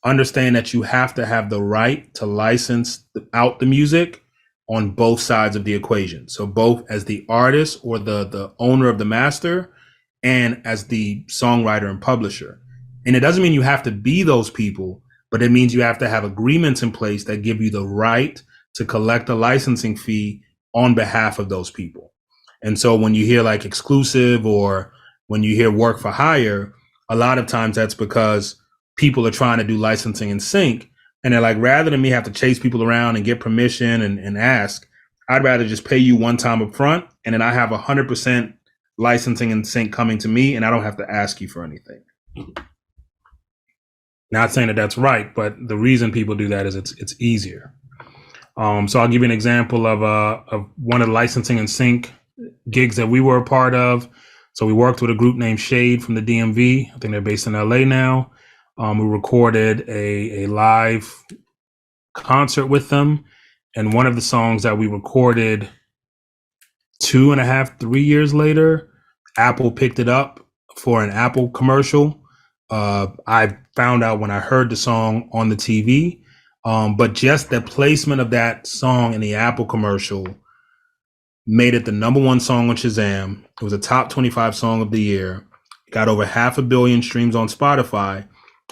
understand that you have to have the right to license out the music on both sides of the equation. So both as the artist or the owner of the master and as the songwriter and publisher. And it doesn't mean you have to be those people, but it means you have to have agreements in place that give you the right to collect a licensing fee on behalf of those people. And so when you hear like exclusive or when you hear work for hire, a lot of times that's because people are trying to do licensing and sync. And they're like, rather than me have to chase people around and get permission and ask, I'd rather just pay you one time up front. And then I have 100% licensing and sync coming to me and I don't have to ask you for anything. Not saying that that's right, but the reason people do that is it's easier. So I'll give you an example of one of the licensing and sync gigs that we were a part of. So we worked with a group named Shade from the DMV. I think they're based in LA now. We recorded a live concert with them. And one of the songs that we recorded 2.5, 3 years later, Apple picked it up for an Apple commercial. I found out when I heard the song on the TV. But just the placement of that song in the Apple commercial made it the #1 song on Shazam. It was a top 25 song of the year. It got over 500 million streams on Spotify,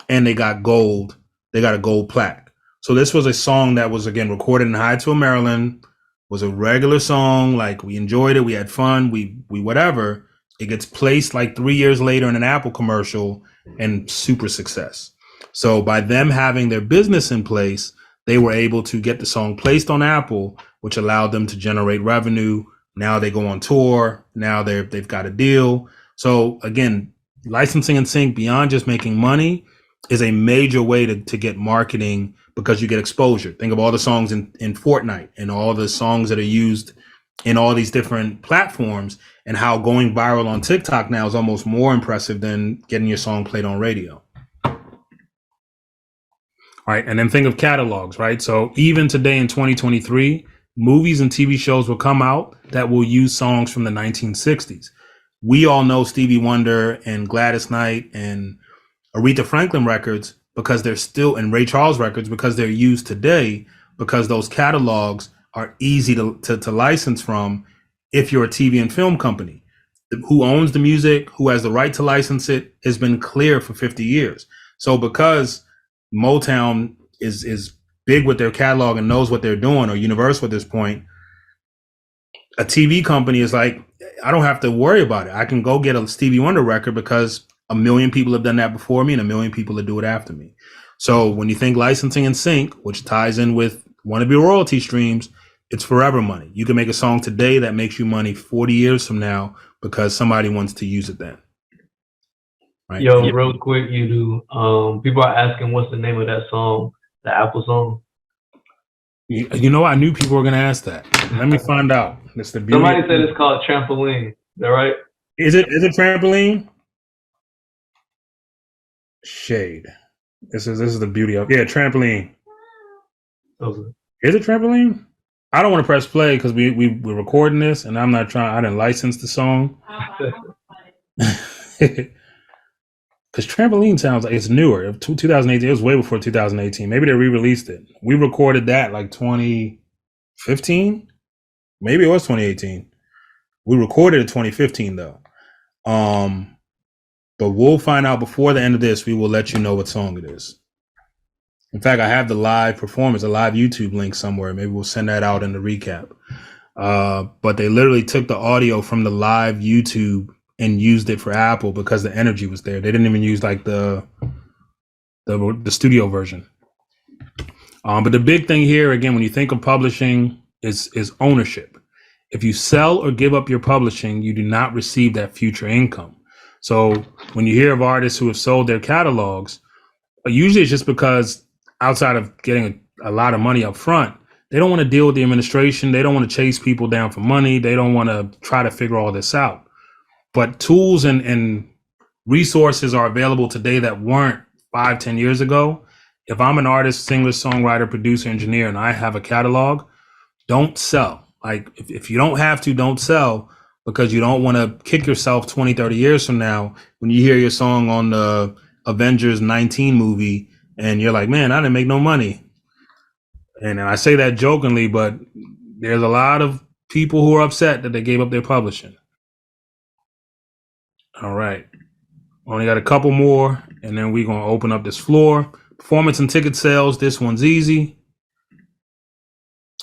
and they got gold. They got a gold plaque. So this was a song that was, again, recorded in Hyattsville, Maryland, was a regular song. Like, we enjoyed it. We had fun. We whatever. It gets placed like 3 years later in an Apple commercial and super success. So by them having their business in place, they were able to get the song placed on Apple, which allowed them to generate revenue. Now they go on tour. Now they've got a deal. So again, licensing and sync, beyond just making money, is a major way to get marketing because you get exposure. Think of all the songs in Fortnite and all the songs that are used in all these different platforms, and how going viral on TikTok now is almost more impressive than getting your song played on radio. All right. And then think of catalogs, right? So even today in 2023, movies and TV shows will come out that will use songs from the 1960s. We all know Stevie Wonder and Gladys Knight and Aretha Franklin records because they're still, and Ray Charles records because they're used today, because those catalogs are easy to license from if you're a TV and film company. Who owns the music, who has the right to license it, has been clear for 50 years. So because Motown is big with their catalog and knows what they're doing, or Universal at this point, a TV company is like, I don't have to worry about it. I can go get a Stevie Wonder record because 1 million people have done that before me and 1 million people will do it after me. So when you think licensing and sync, which ties in with one of your royalty streams, it's forever money. You can make a song today that makes you money 40 years from now because somebody wants to use it then. Right? Yo, real quick, you do. People are asking what's the name of that song, the Apple song. You know, I knew people were going to ask that. Let me find out. It's the beauty. Somebody said it's called Trampoline. Is that right? Is it Trampoline? Shade. This is the beauty of Trampoline. Okay. Is it Trampoline? I don't want to press play because we're recording this and I'm not trying. I didn't license the song. Because Trampoline sounds like it's newer. 2018. It was way before 2018. Maybe they re-released it. We recorded that like 2015. Maybe it was 2018. We recorded it 2015 though. But we'll find out before the end of this. We will let you know what song it is. In fact, I have the live performance, a live YouTube link somewhere. Maybe we'll send that out in the recap. But they literally took the audio from the live YouTube and used it for Apple because the energy was there. They didn't even use like the studio version. But the big thing here, again, when you think of publishing, is ownership. If you sell or give up your publishing, you do not receive that future income. So when you hear of artists who have sold their catalogs, usually it's just because outside of getting a lot of money up front, they don't want to deal with the administration. They don't want to chase people down for money. They don't want to try to figure all this out. But tools and resources are available today that weren't 5-10 years ago. If I'm an artist, singer, songwriter, producer, engineer, and I have a catalog, don't sell. Like if you don't have to, don't sell, because you don't want to kick yourself 20, 30 years from now when you hear your song on the Avengers 19 movie and you're like, man, I didn't make no money. And I say that jokingly, but there's a lot of people who are upset that they gave up their publishing. All right. Only got a couple more, and then we're going to open up this floor. Performance and ticket sales. This one's easy.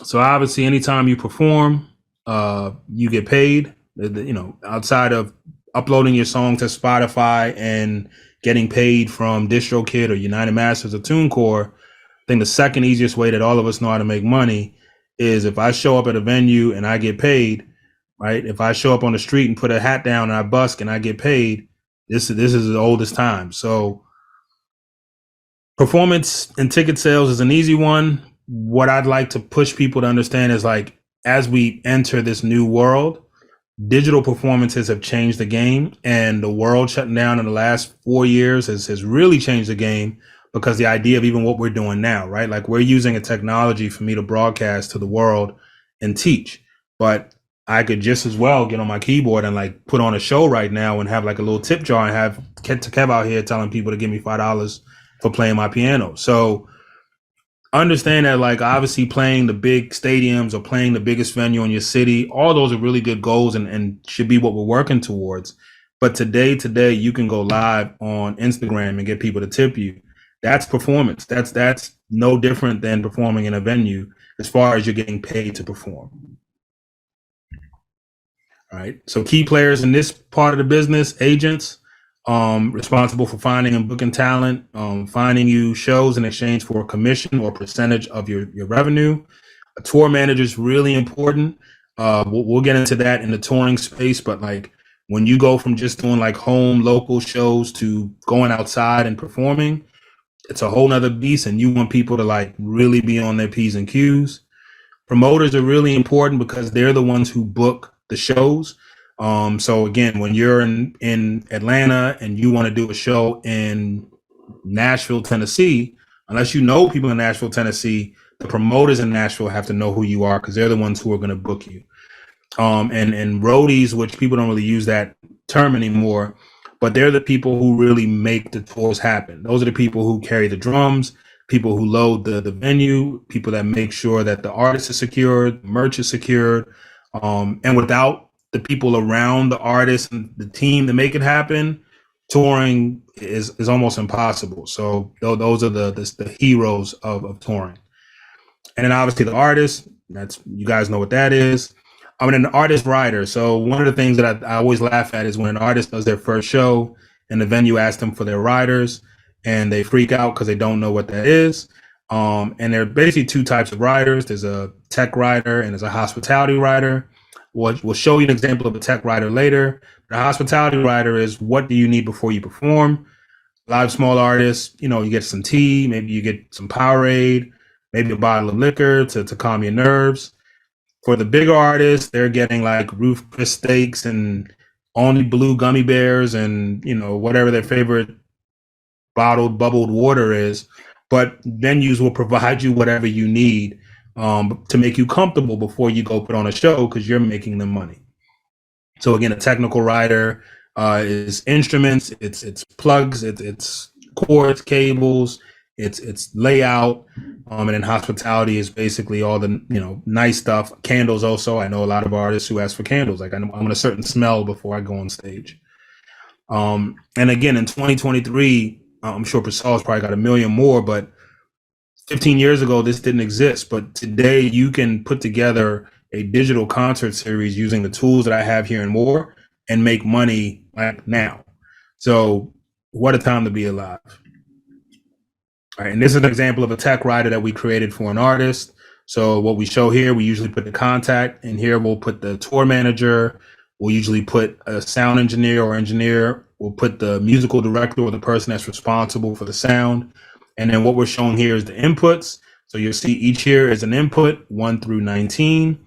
So obviously, anytime you perform, you get paid. You know, outside of uploading your song to Spotify and getting paid from DistroKid or United Masters or TuneCore, I think the second easiest way that all of us know how to make money is if I show up at a venue and I get paid, right? If I show up on the street and put a hat down and I busk and I get paid, this is the oldest time. So performance and ticket sales is an easy one. What I'd like to push people to understand is, like, as we enter this new world, digital performances have changed the game, and the world shutting down in the last 4 years has really changed the game, because the idea of even what we're doing now, right? Like, we're using a technology for me to broadcast to the world and teach, but I could just as well get on my keyboard and like put on a show right now and have like a little tip jar and have Kev out here telling people to give me $5 for playing my piano. So understand that, like, obviously playing the big stadiums or playing the biggest venue in your city, all those are really good goals and should be what we're working towards. But today, you can go live on Instagram and get people to tip you. That's performance. That's no different than performing in a venue as far as you're getting paid to perform. All right. So key players in this part of the business: agents, responsible for finding and booking talent, finding you shows in exchange for a commission or percentage of your revenue. A tour manager is really important. We'll get into that in the touring space, but like when you go from just doing like home local shows to going outside and performing, it's a whole nother beast, and you want people to like really be on their P's and Q's. Promoters are really important because they're the ones who book the shows. So again, when you're in Atlanta and you want to do a show in Nashville, Tennessee, unless you know people in Nashville, Tennessee, the promoters in Nashville have to know who you are because they're the ones who are going to book you. And roadies, which people don't really use that term anymore, but they're the people who really make the tours happen. Those are the people who carry the drums, people who load the venue, people that make sure that the artist is secured, merch is secured. And without the people around the artist and the team to make it happen, touring is almost impossible. So those are the heroes of touring. And then obviously the artist, that's, you guys know what that is. I'm an artist writer. So one of the things that I always laugh at is when an artist does their first show and the venue asks them for their writers and they freak out because they don't know what that is. And there are basically two types of writers. There's a tech writer and there's a hospitality writer. We'll show you an example of a tech writer later. The hospitality writer is, what do you need before you perform? A lot of small artists, you know, you get some tea, maybe you get some Powerade, maybe a bottle of liquor to calm your nerves. For the bigger artists, they're getting like Ruth Chris steaks and only blue gummy bears and, you know, whatever their favorite bottled bubbled water is. But venues will provide you whatever you need to make you comfortable before you go put on a show because you're making them money. So again, a technical writer is instruments, it's plugs, it's cords, cables, it's layout, and then hospitality is basically all the, you know, nice stuff. Candles also. I know a lot of artists who ask for candles. Like I want a certain smell before I go on stage. And again, in 2023, I'm sure Prasal's probably got a million more, but 15 years ago, this didn't exist. But today you can put together a digital concert series using the tools that I have here and more and make money like now. So what a time to be alive. All right, and this is an example of a tech writer that we created for an artist. So what we show here, we usually put the contact, and here we'll put the tour manager. We'll usually put a sound engineer or engineer. We'll put the musical director or the person that's responsible for the sound. And then what we're showing here is the inputs. So you'll see each here is an input, 1 through 19.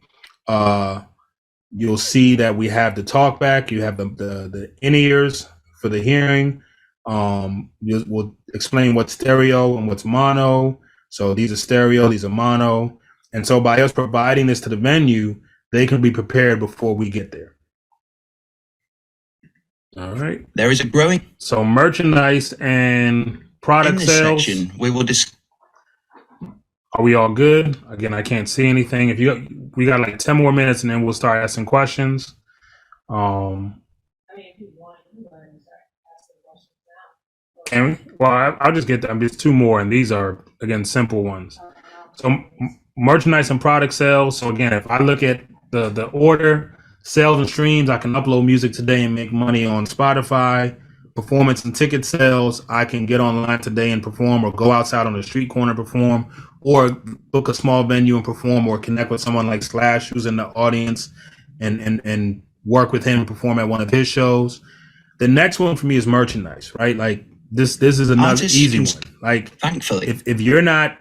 You'll see that we have the talkback. You have the in-ears for the hearing. We'll explain what's stereo and what's mono. So these are stereo, these are mono. And so by us providing this to the venue, they can be prepared before we get there. All right. There is a growing. So merchandise and product in this sales. section, we will discuss. Are we all good? Again, I can't see anything. We got like 10 more minutes and then we'll start asking questions. If you want, you want to start asking questions now. Can we? Well, I'll just get them. There's 2 more, and these are, again, simple ones. So merchandise and product sales. So again, if I look at the order, sales and streams, I can upload music today and make money on Spotify. Performance and ticket sales, I can get online today and perform, or go outside on the street corner and perform, or book a small venue and perform, or connect with someone like Slash who's in the audience and work with him and perform at one of his shows. The next one for me is merchandise, right? Like this is another Artists easy can, one. Like thankfully, if you're not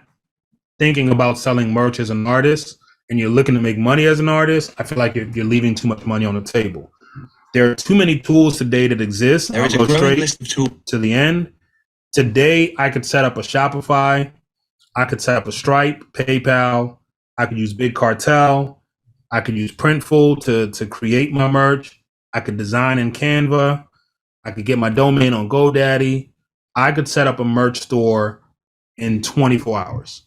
thinking about selling merch as an artist and you're looking to make money as an artist, I feel like you're leaving too much money on the table. There are too many tools today that exist. there is a I'll go growing straight list of tools. to the end. Today, I could set up a Shopify. I could set up a Stripe, PayPal. I could use Big Cartel. I could use Printful to create my merch. I could design in Canva. I could get my domain on GoDaddy. I could set up a merch store in 24 hours,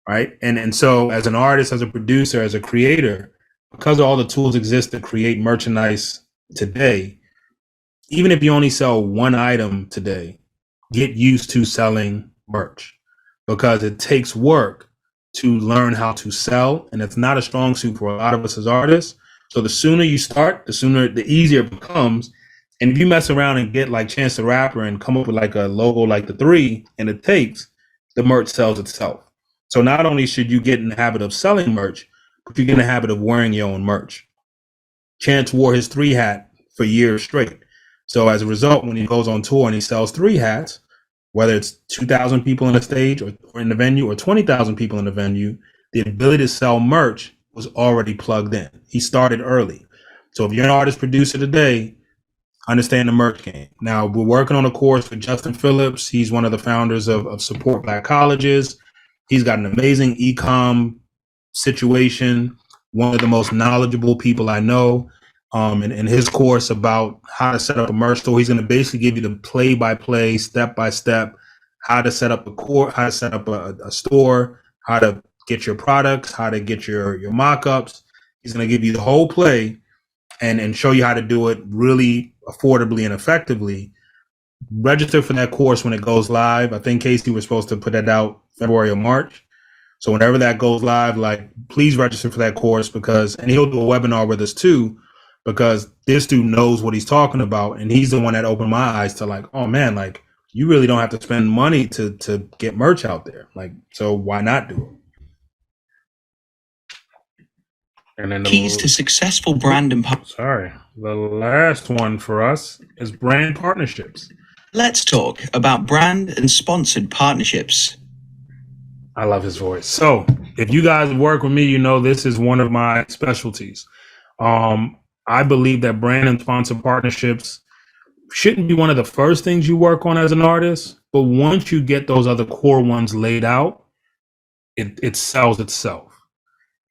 right? And so as an artist, as a producer, as a creator, because all the tools exist to create merchandise today, even if you only sell one item today, get used to selling merch, because it takes work to learn how to sell, and it's not a strong suit for a lot of us as artists. So the sooner you start, the easier it becomes. And if you mess around and get like Chance the Rapper and come up with like a logo like the 3, and it takes, the merch sells itself. So not only should you get in the habit of selling merch, but you get in the habit of wearing your own merch. Chance wore his 3 hat for years straight. So as a result, when he goes on tour and he sells 3 hats, whether it's 2,000 people in the stage or in the venue or 20,000 people in the venue, the ability to sell merch was already plugged in. He started early. So if you're an artist producer today, understand the merch game. Now, we're working on a course with Justin Phillips. He's one of the founders of Support Black Colleges. He's got an amazing e-com situation, one of the most knowledgeable people I know. In his course about how to set up a merch store, he's going to basically give you the play-by-play, step-by-step, how to set up how to set up a store, how to get your products, how to get your mock-ups. He's going to give you the whole play and show you how to do it really affordably and effectively. Register for that course when it goes live. I think Casey was supposed to put that out February or March. So whenever that goes live, like, please register for that course, because, and he'll do a webinar with us too, because this dude knows what he's talking about. And he's the one that opened my eyes to, like, oh man, like, you really don't have to spend money to get merch out there. Like, so why not do it? And then Keys to successful brand and the last one for us is brand partnerships. Let's talk about brand and sponsored partnerships. I love his voice. So if you guys work with me, you know this is one of my specialties. I believe that brand and sponsor partnerships shouldn't be one of the first things you work on as an artist, but once you get those other core ones laid out, it sells itself.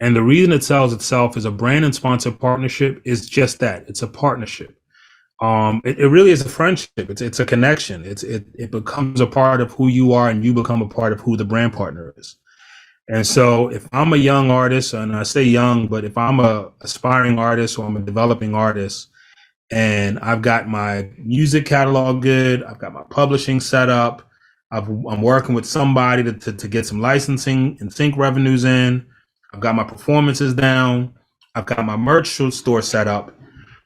And the reason it sells itself is a brand and sponsor partnership is just that. It's a partnership. It really is a friendship. It's a connection. It becomes a part of who you are, and you become a part of who the brand partner is. And so if I'm a young artist, and I say young, but if I'm a aspiring artist or I'm a developing artist, and I've got my music catalog good, I've got my publishing set up, I'm working with somebody to get some licensing and sync revenues in, I've got my performances down, I've got my merch store set up.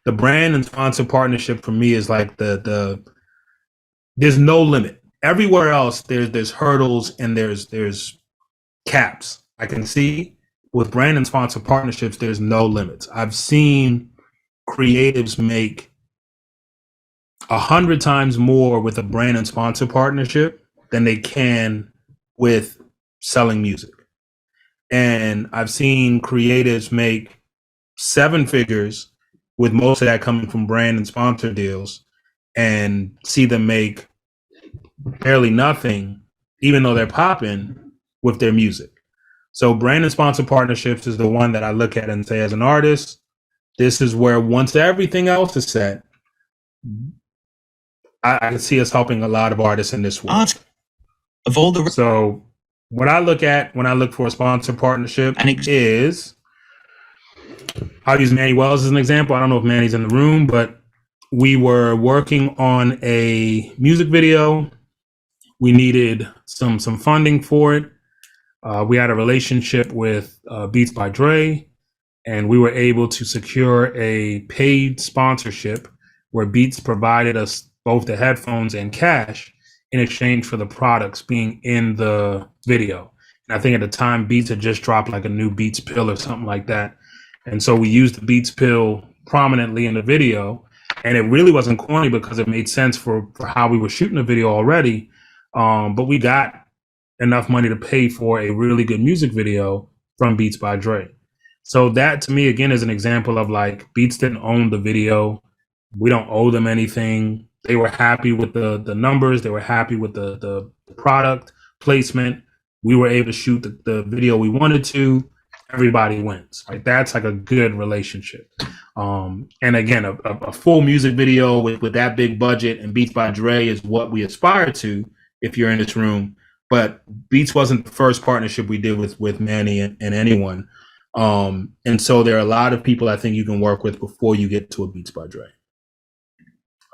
The brand and sponsor partnership for me is like there's no limit. Everywhere else there's hurdles and there's caps. I can see with brand and sponsor partnerships, there's no limits. I've seen creatives make 100 times more with a brand and sponsor partnership than they can with selling music. And I've seen creatives make 7 figures with most of that coming from brand and sponsor deals, and see them make barely nothing, even though they're popping with their music. So brand and sponsor partnerships is the one that I look at and say, as an artist, this is where once everything else is set, I can see us helping a lot of artists in this way. So what I look at when I look for a sponsor partnership is, I'll use Manny Wells as an example. I don't know if Manny's in the room, but we were working on a music video. We needed some funding for it. We had a relationship with Beats by Dre, and we were able to secure a paid sponsorship where Beats provided us both the headphones and cash in exchange for the products being in the video. And I think at the time, Beats had just dropped like a new Beats pill or something like that. And so we used the Beats pill prominently in the video. And it really wasn't corny because it made sense for how we were shooting the video already. But we got enough money to pay for a really good music video from Beats by Dre. So that to me, again, is an example of like Beats didn't own the video. We don't owe them anything. They were happy with the numbers. They were happy with the product placement. We were able to shoot the video we wanted to. Everybody wins. Right? That's like a good relationship. And again, a full music video with that big budget and Beats by Dre is what we aspire to if you're in this room. But Beats wasn't the first partnership we did with Manny and anyone. And so there are a lot of people I think you can work with before you get to a Beats by Dre.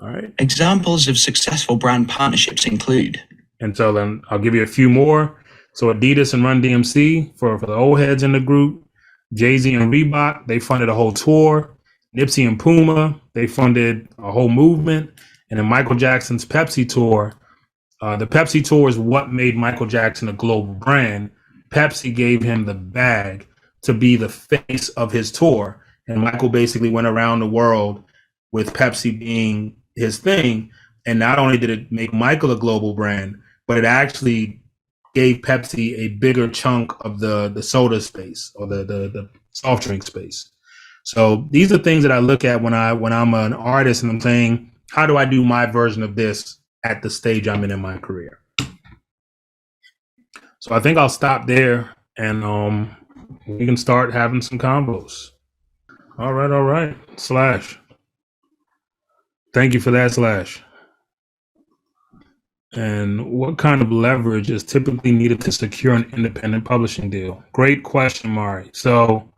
All right. Examples of successful brand partnerships include. And so then I'll give you a few more. So Adidas and Run DMC for the old heads in the group. Jay-Z and Reebok, they funded a whole tour. Nipsey and Puma, they funded a whole movement. And then Michael Jackson's Pepsi tour. The Pepsi tour is what made Michael Jackson a global brand. Pepsi gave him the bag to be the face of his tour. And Michael basically went around the world with Pepsi being his thing. And not only did it make Michael a global brand, but it actually gave Pepsi a bigger chunk of the soda space or the soft drink space. So these are things that I look at when I'm an artist and I'm saying, how do I do my version of this at the stage I'm in my career? So I think I'll stop there and we can start having some combos. All right. Slash. Thank you for that, Slash. And what kind of leverage is typically needed to secure an independent publishing deal? Great question, Mari. So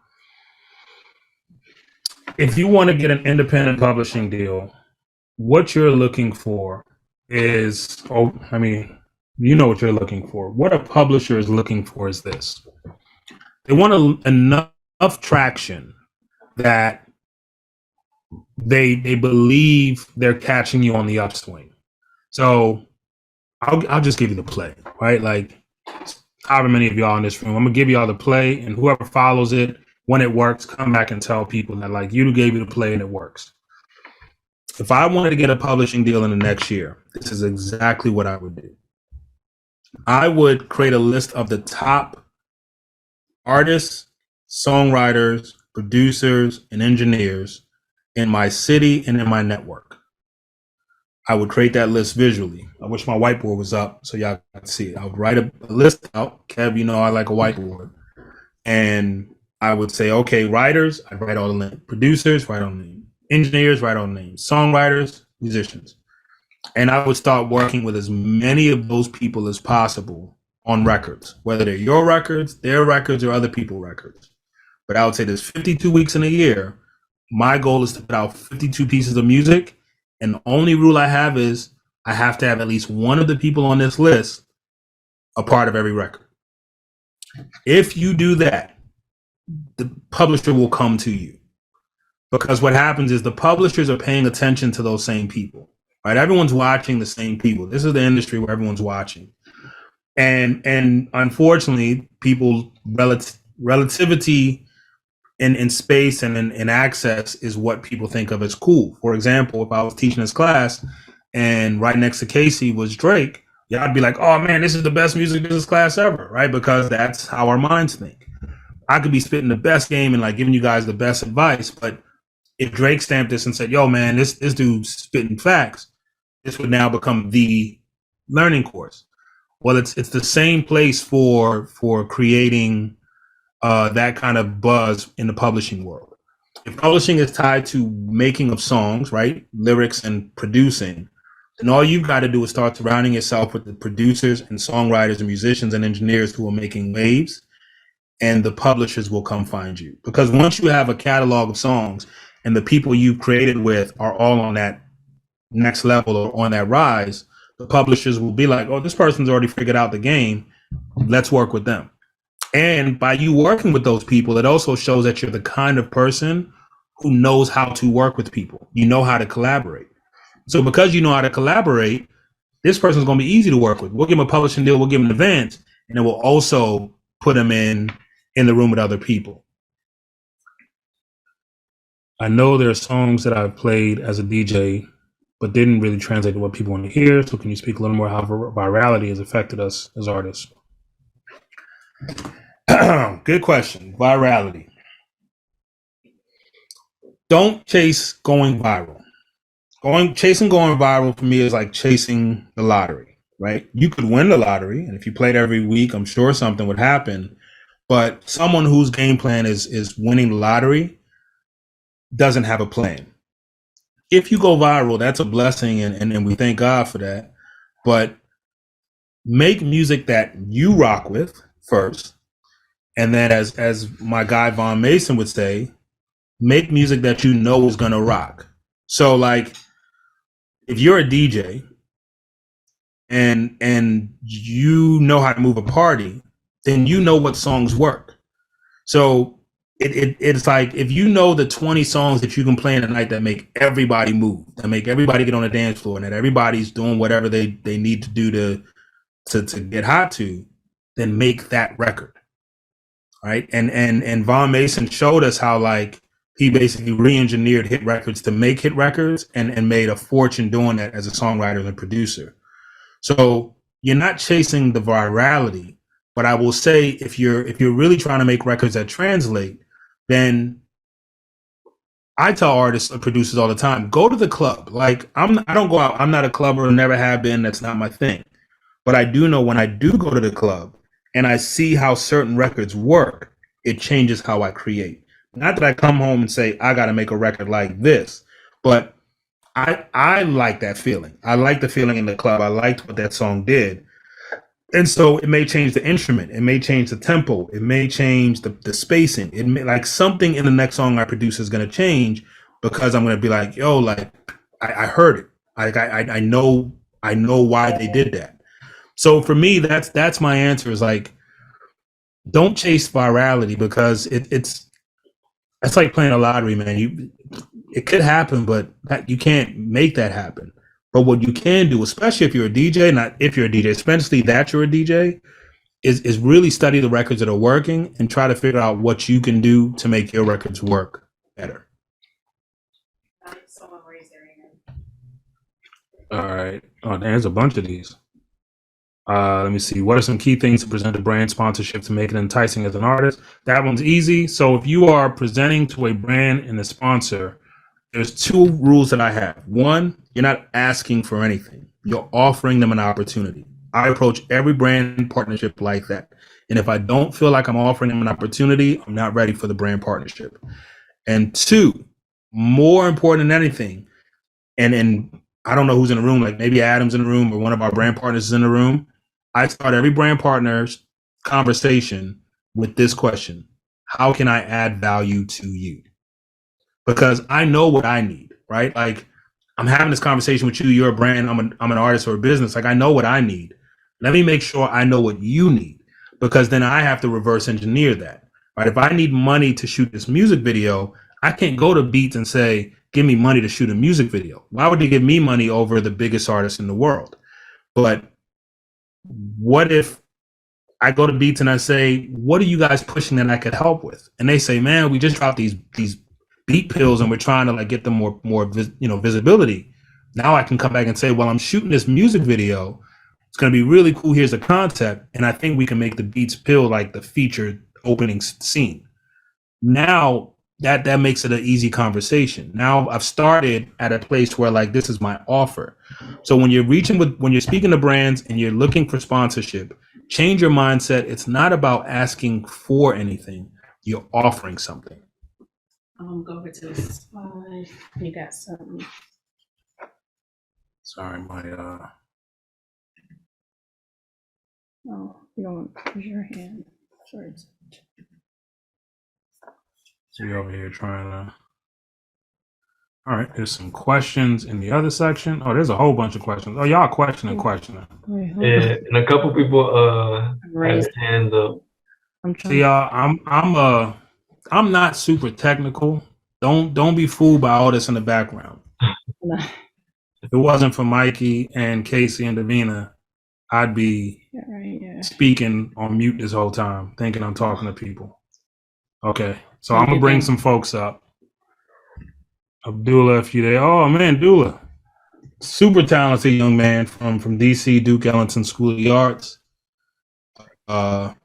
if you want to get an independent publishing deal, what you're looking for is, you know what you're looking for. What a publisher is looking for is this. They want enough traction that they believe they're catching you on the upswing. So I'll just give you the play, right? Like however many of y'all in this room, I'm gonna give y'all the play, and whoever follows it, when it works, come back and tell people that like you gave you the play and it works. If I wanted to get a publishing deal in the next year, this is exactly what I would do. I would create a list of the top artists, songwriters, producers, and engineers in my city and in my network. I would create that list visually. I wish my whiteboard was up so y'all could see it. I would write a list out. Kev, you know I like a whiteboard. And I would say, okay, writers, I'd write all the names. Producers, write all the names. Engineers, write all the names. Songwriters, musicians. And I would start working with as many of those people as possible on records, whether they're your records, their records, or other people's records. But I would say there's 52 weeks in a year. My goal is to put out 52 pieces of music. And the only rule I have is I have to have at least one of the people on this list a part of every record. If you do that, the publisher will come to you. Because what happens is the publishers are paying attention to those same people, right? Everyone's watching the same people. This is the industry where everyone's watching. And unfortunately, people relativity in space and in access is what people think of as cool. For example, if I was teaching this class and right next to Casey was Drake, y'all be like, oh man, this is the best music business class ever, right? Because that's how our minds think. I could be spitting the best game and like giving you guys the best advice, but if Drake stamped this and said, yo man, this dude's spitting facts, this would now become the learning course. Well, it's the same place for creating that kind of buzz in the publishing world. If publishing is tied to making of songs, right, lyrics and producing, then all you've got to do is start surrounding yourself with the producers and songwriters and musicians and engineers who are making waves, and the publishers will come find you. Because once you have a catalog of songs and the people you've created with are all on that next level or on that rise, the publishers will be like, oh, this person's already figured out the game. Let's work with them. And by you working with those people, it also shows that you're the kind of person who knows how to work with people. You know how to collaborate. So because you know how to collaborate, this person's going to be easy to work with. We'll give them a publishing deal, we'll give them an event, and it will also put them in the room with other people. I know there are songs that I've played as a DJ, but didn't really translate to what people want to hear. So can you speak a little more how virality has affected us as artists? Good question. Virality. Don't chase going viral. Chasing going viral for me is like chasing the lottery, right? You could win the lottery, and if you played every week, I'm sure something would happen. But someone whose game plan is winning the lottery doesn't have a plan. If you go viral, that's a blessing, and we thank God for that. But make music that you rock with first. And then as my guy Von Mason would say, make music that you know is going to rock. So like if you're a DJ and you know how to move a party, then you know what songs work. So it's like if you know the 20 songs that you can play in a night that make everybody move, that make everybody get on the dance floor, and that everybody's doing whatever they need to do to get hot to, then make that record. Right. And Von Mason showed us how like he basically re-engineered hit records to make hit records and made a fortune doing that as a songwriter and producer. So you're not chasing the virality. But I will say, if you're really trying to make records that translate, then I tell artists and producers all the time, go to the club. Like I don't go out. I'm not a clubber, never have been. That's not my thing. But I do know when I do go to the club and I see how certain records work, it changes how I create. Not that I come home and say, I got to make a record like this, but I like that feeling. I like the feeling in the club. I liked what that song did. And so it may change the instrument. It may change the tempo. It may change the spacing. It may, like, something in the next song I produce is going to change because I'm going to be like, yo, like I heard it. Like I know why they did that. So for me, that's my answer is like, don't chase virality because it's like playing a lottery, man. It could happen, but you can't make that happen. But what you can do, especially if you're a DJ, not if you're a DJ, especially that you're a DJ, is really study the records that are working and try to figure out what you can do to make your records work better. All right. Oh, there's a bunch of these. Let me see. What are some key things to present a brand sponsorship to make it enticing as an artist? That one's easy. So if you are presenting to a brand and a sponsor, there's two rules that I have. One, you're not asking for anything. You're offering them an opportunity. I approach every brand partnership like that. And if I don't feel like I'm offering them an opportunity, I'm not ready for the brand partnership. And two, more important than anything, and I don't know who's in the room, like maybe Adam's in the room or one of our brand partners is in the room. I start every brand partner's conversation with this question: how can I add value to you? Because I know what I need, right? Like, I'm having this conversation with you. You're a brand. I'm an artist or a business. Like, I know what I need. Let me make sure I know what you need, because then I have to reverse engineer that, right? If I need money to shoot this music video, I can't go to Beats and say, give me money to shoot a music video. Why would they give me money over the biggest artist in the world? But what if I go to Beats and I say, what are you guys pushing that I could help with? And they say, man, we just dropped these beat pills and we're trying to like get them more visibility. Now I can come back and say, well, I'm shooting this music video. It's going to be really cool. Here's the concept. And I think we can make the Beats pill like the featured opening scene. Now that makes it an easy conversation. Now I've started at a place where like, this is my offer. So when you're speaking to brands and you're looking for sponsorship, change your mindset. It's not about asking for anything. You're offering something. Go over to this slide. You got something. Sorry, my Oh, you don't want to use your hand. Sorry. So you're over here trying to. All right, there's some questions in the other section. Oh, there's a whole bunch of questions. Oh, y'all questioning. Yeah, and a couple people had their hands up. See, y'all, I'm not super technical. Don't be fooled by all this in the background. If it wasn't for Mikey and Casey and Davina, I'd be speaking on mute this whole time, thinking I'm talking to people. Okay, so I'm gonna bring some folks up. Abdullah, if you there. Oh man, Dula, super talented young man from DC, Duke Ellington School of the Arts.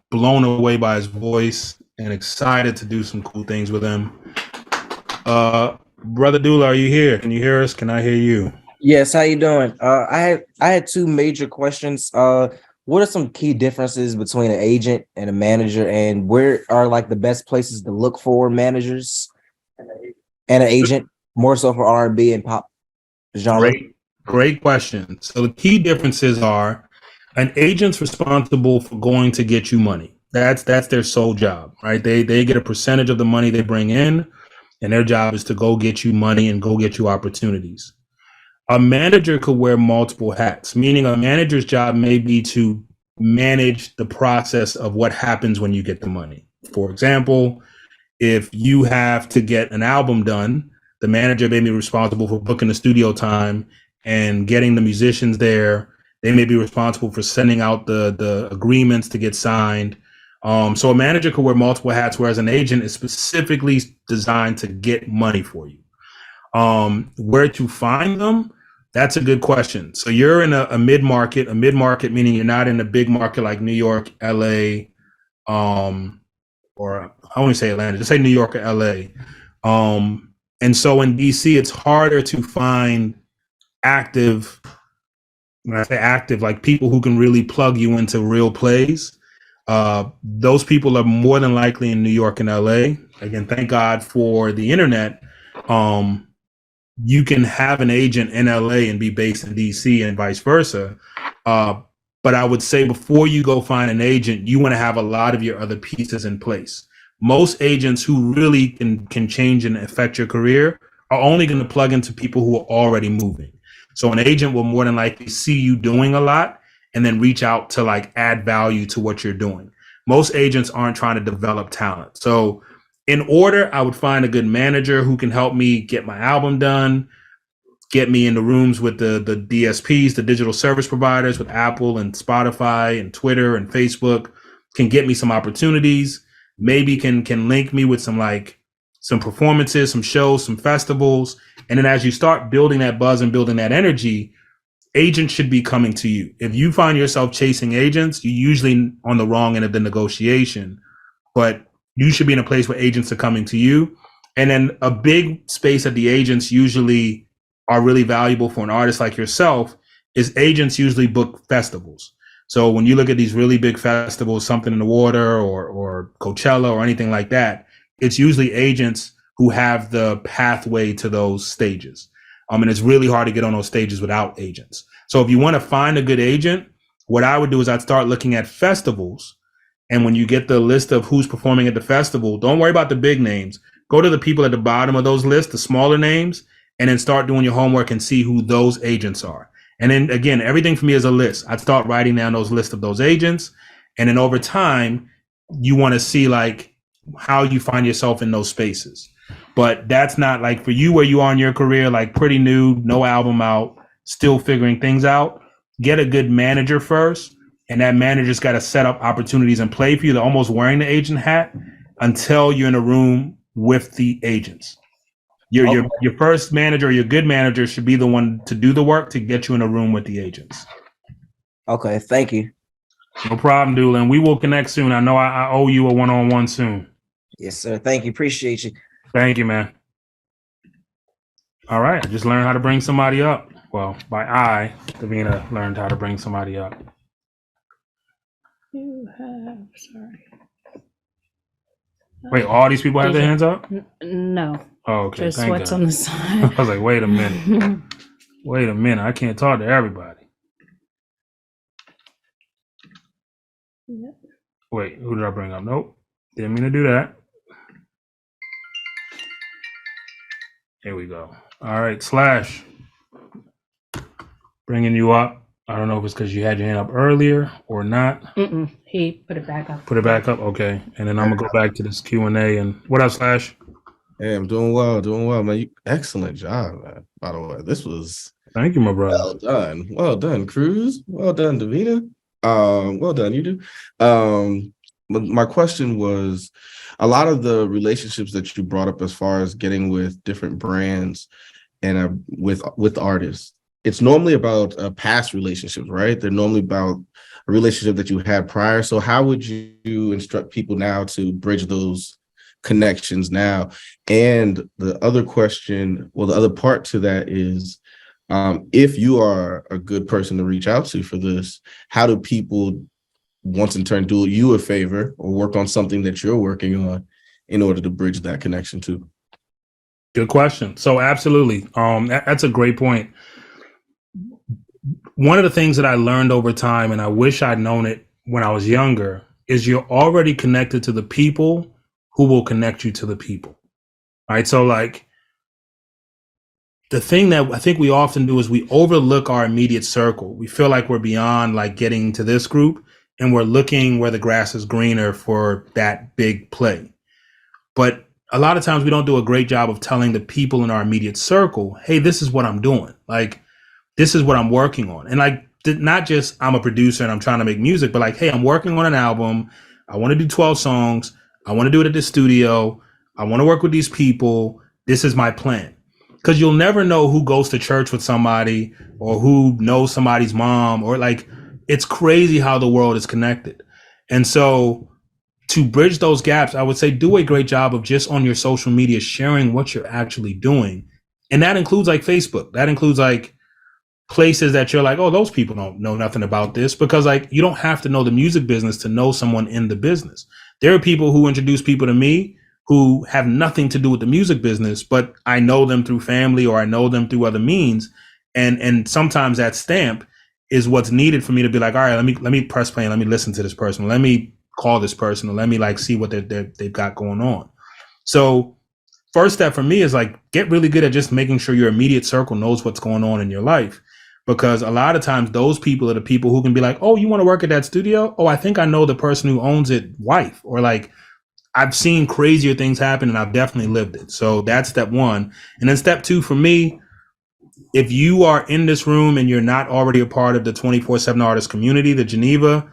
Blown away by his voice and excited to do some cool things with him. Brother Dula, are you here? Can you hear us? Can I hear you? Yes, how you doing? I had two major questions. What are some key differences between an agent and a manager, and where are like the best places to look for managers and an agent, more so for R&B and pop genre? Great question. So the key differences are an agent's responsible for going to get you money. That's their sole job, right? They get a percentage of the money they bring in, and their job is to go get you money and go get you opportunities. A manager could wear multiple hats, meaning a manager's job may be to manage the process of what happens when you get the money. For example, if you have to get an album done, the manager may be responsible for booking the studio time and getting the musicians there. They may be responsible for sending out the agreements to get signed. So a manager could wear multiple hats, whereas an agent is specifically designed to get money for you. Where to find them? That's a good question. So you're in a mid-market meaning you're not in a big market like New York, LA, or I won't say Atlanta, just say New York or LA. And so in DC, it's harder to find active, when I say active, like people who can really plug you into real plays. Those people are more than likely in New York and LA. Again, thank God for the internet. You can have an agent in LA and be based in DC and vice versa. But I would say before you go find an agent, you want to have a lot of your other pieces in place. Most agents who really can change and affect your career are only going to plug into people who are already moving. So an agent will more than likely see you doing a lot and then reach out to like add value to what you're doing. Most agents aren't trying to develop talent. So in order, I would find a good manager who can help me get my album done, get me in the rooms with the DSPs, the digital service providers, with Apple and Spotify and Twitter and Facebook, can get me some opportunities, maybe can link me with some performances, some shows, some festivals. And then as you start building that buzz and building that energy, agents should be coming to you. If you find yourself chasing agents, you're usually on the wrong end of the negotiation, but you should be in a place where agents are coming to you. And then a big space that the agents usually are really valuable for an artist like yourself is agents usually book festivals. So when you look at these really big festivals, Something in the Water or Coachella or anything like that, it's usually agents who have the pathway to those stages. And it's really hard to get on those stages without agents. So if you want to find a good agent, what I would do is I'd start looking at festivals. And when you get the list of who's performing at the festival, don't worry about the big names. Go to the people at the bottom of those lists, the smaller names, and then start doing your homework and see who those agents are. And then again, everything for me is a list. I'd start writing down those lists of those agents. And then over time, you want to see like how you find yourself in those spaces. But that's not like for you where you are in your career, like pretty new, no album out, still figuring things out. Get a good manager first. And that manager's got to set up opportunities and play for you. They're almost wearing the agent hat until you're in a room with the agents. Your first manager, your good manager should be the one to do the work to get you in a room with the agents. Okay, thank you. No problem, Doolin. We will connect soon. I know I owe you a one-on-one soon. Yes, sir. Thank you. Appreciate you. Thank you, man. All right. I just learned how to bring somebody up. Well, Davina learned how to bring somebody up. Sorry. Wait, all these people have their hands up? No. Oh, okay. Just thank what's God. on the side. I was like, wait a minute. Wait a minute. I can't talk to everybody. Yep. Wait, who did I bring up? Nope. Didn't mean to do that. Here we go. All right, Slash. Bringing you up. I don't know if it's because you had your hand up earlier or not. He put it back up. Put it back up? Okay. And then I'm going to go back to this Q&A. And what else, Slash? Hey, I'm doing well, man. Excellent job, man. By the way, this was Thank you, my brother. well done, Cruz. Well done, Davina. Well done, you do. But my question was, a lot of the relationships that you brought up as far as getting with different brands and with artists, it's normally about past relationships, right? They're normally about a relationship that you had prior. So how would you instruct people now to bridge those connections now? And the other question, well, the other part to that is, if you are a good person to reach out to for this, how do people once in turn do you a favor or work on something that you're working on in order to bridge that connection too? Good question. So absolutely. That's a great point. One of the things that I learned over time, and I wish I'd known it when I was younger, is you're already connected to the people who will connect you to the people. All right. So like the thing that I think we often do is we overlook our immediate circle. We feel like we're beyond like getting to this group and we're looking where the grass is greener for that big play. But a lot of times we don't do a great job of telling the people in our immediate circle, hey, this is what I'm doing. Like, this is what I'm working on. And like, not just I'm a producer and I'm trying to make music, but like, hey, I'm working on an album. I want to do 12 songs. I want to do it at the studio. I want to work with these people. This is my plan. because you'll never know who goes to church with somebody or who knows somebody's mom, or like, it's crazy how the world is connected. And so to bridge those gaps, I would say do a great job of just on your social media sharing what you're actually doing. And that includes like Facebook. That includes like places that you're like, oh, those people don't know nothing about this, because like you don't have to know the music business to know someone in the business. There are people who introduce people to me who have nothing to do with the music business, but I know them through family or I know them through other means. And sometimes that stamp is what's needed for me to be like, all right, let me press play and let me listen to this person. Let me call this person, or let me like see what they've got going on. So first step for me is like, get really good at just making sure your immediate circle knows what's going on in your life. Because a lot of times those people are the people who can be like, oh, you want to work at that studio? Oh, I think I know the person who owns it, wife, or like, I've seen crazier things happen and I've definitely lived it. So that's step one. And then step two for me, if you are in this room and you're not already a part of the 247 Artists community, the Geneva,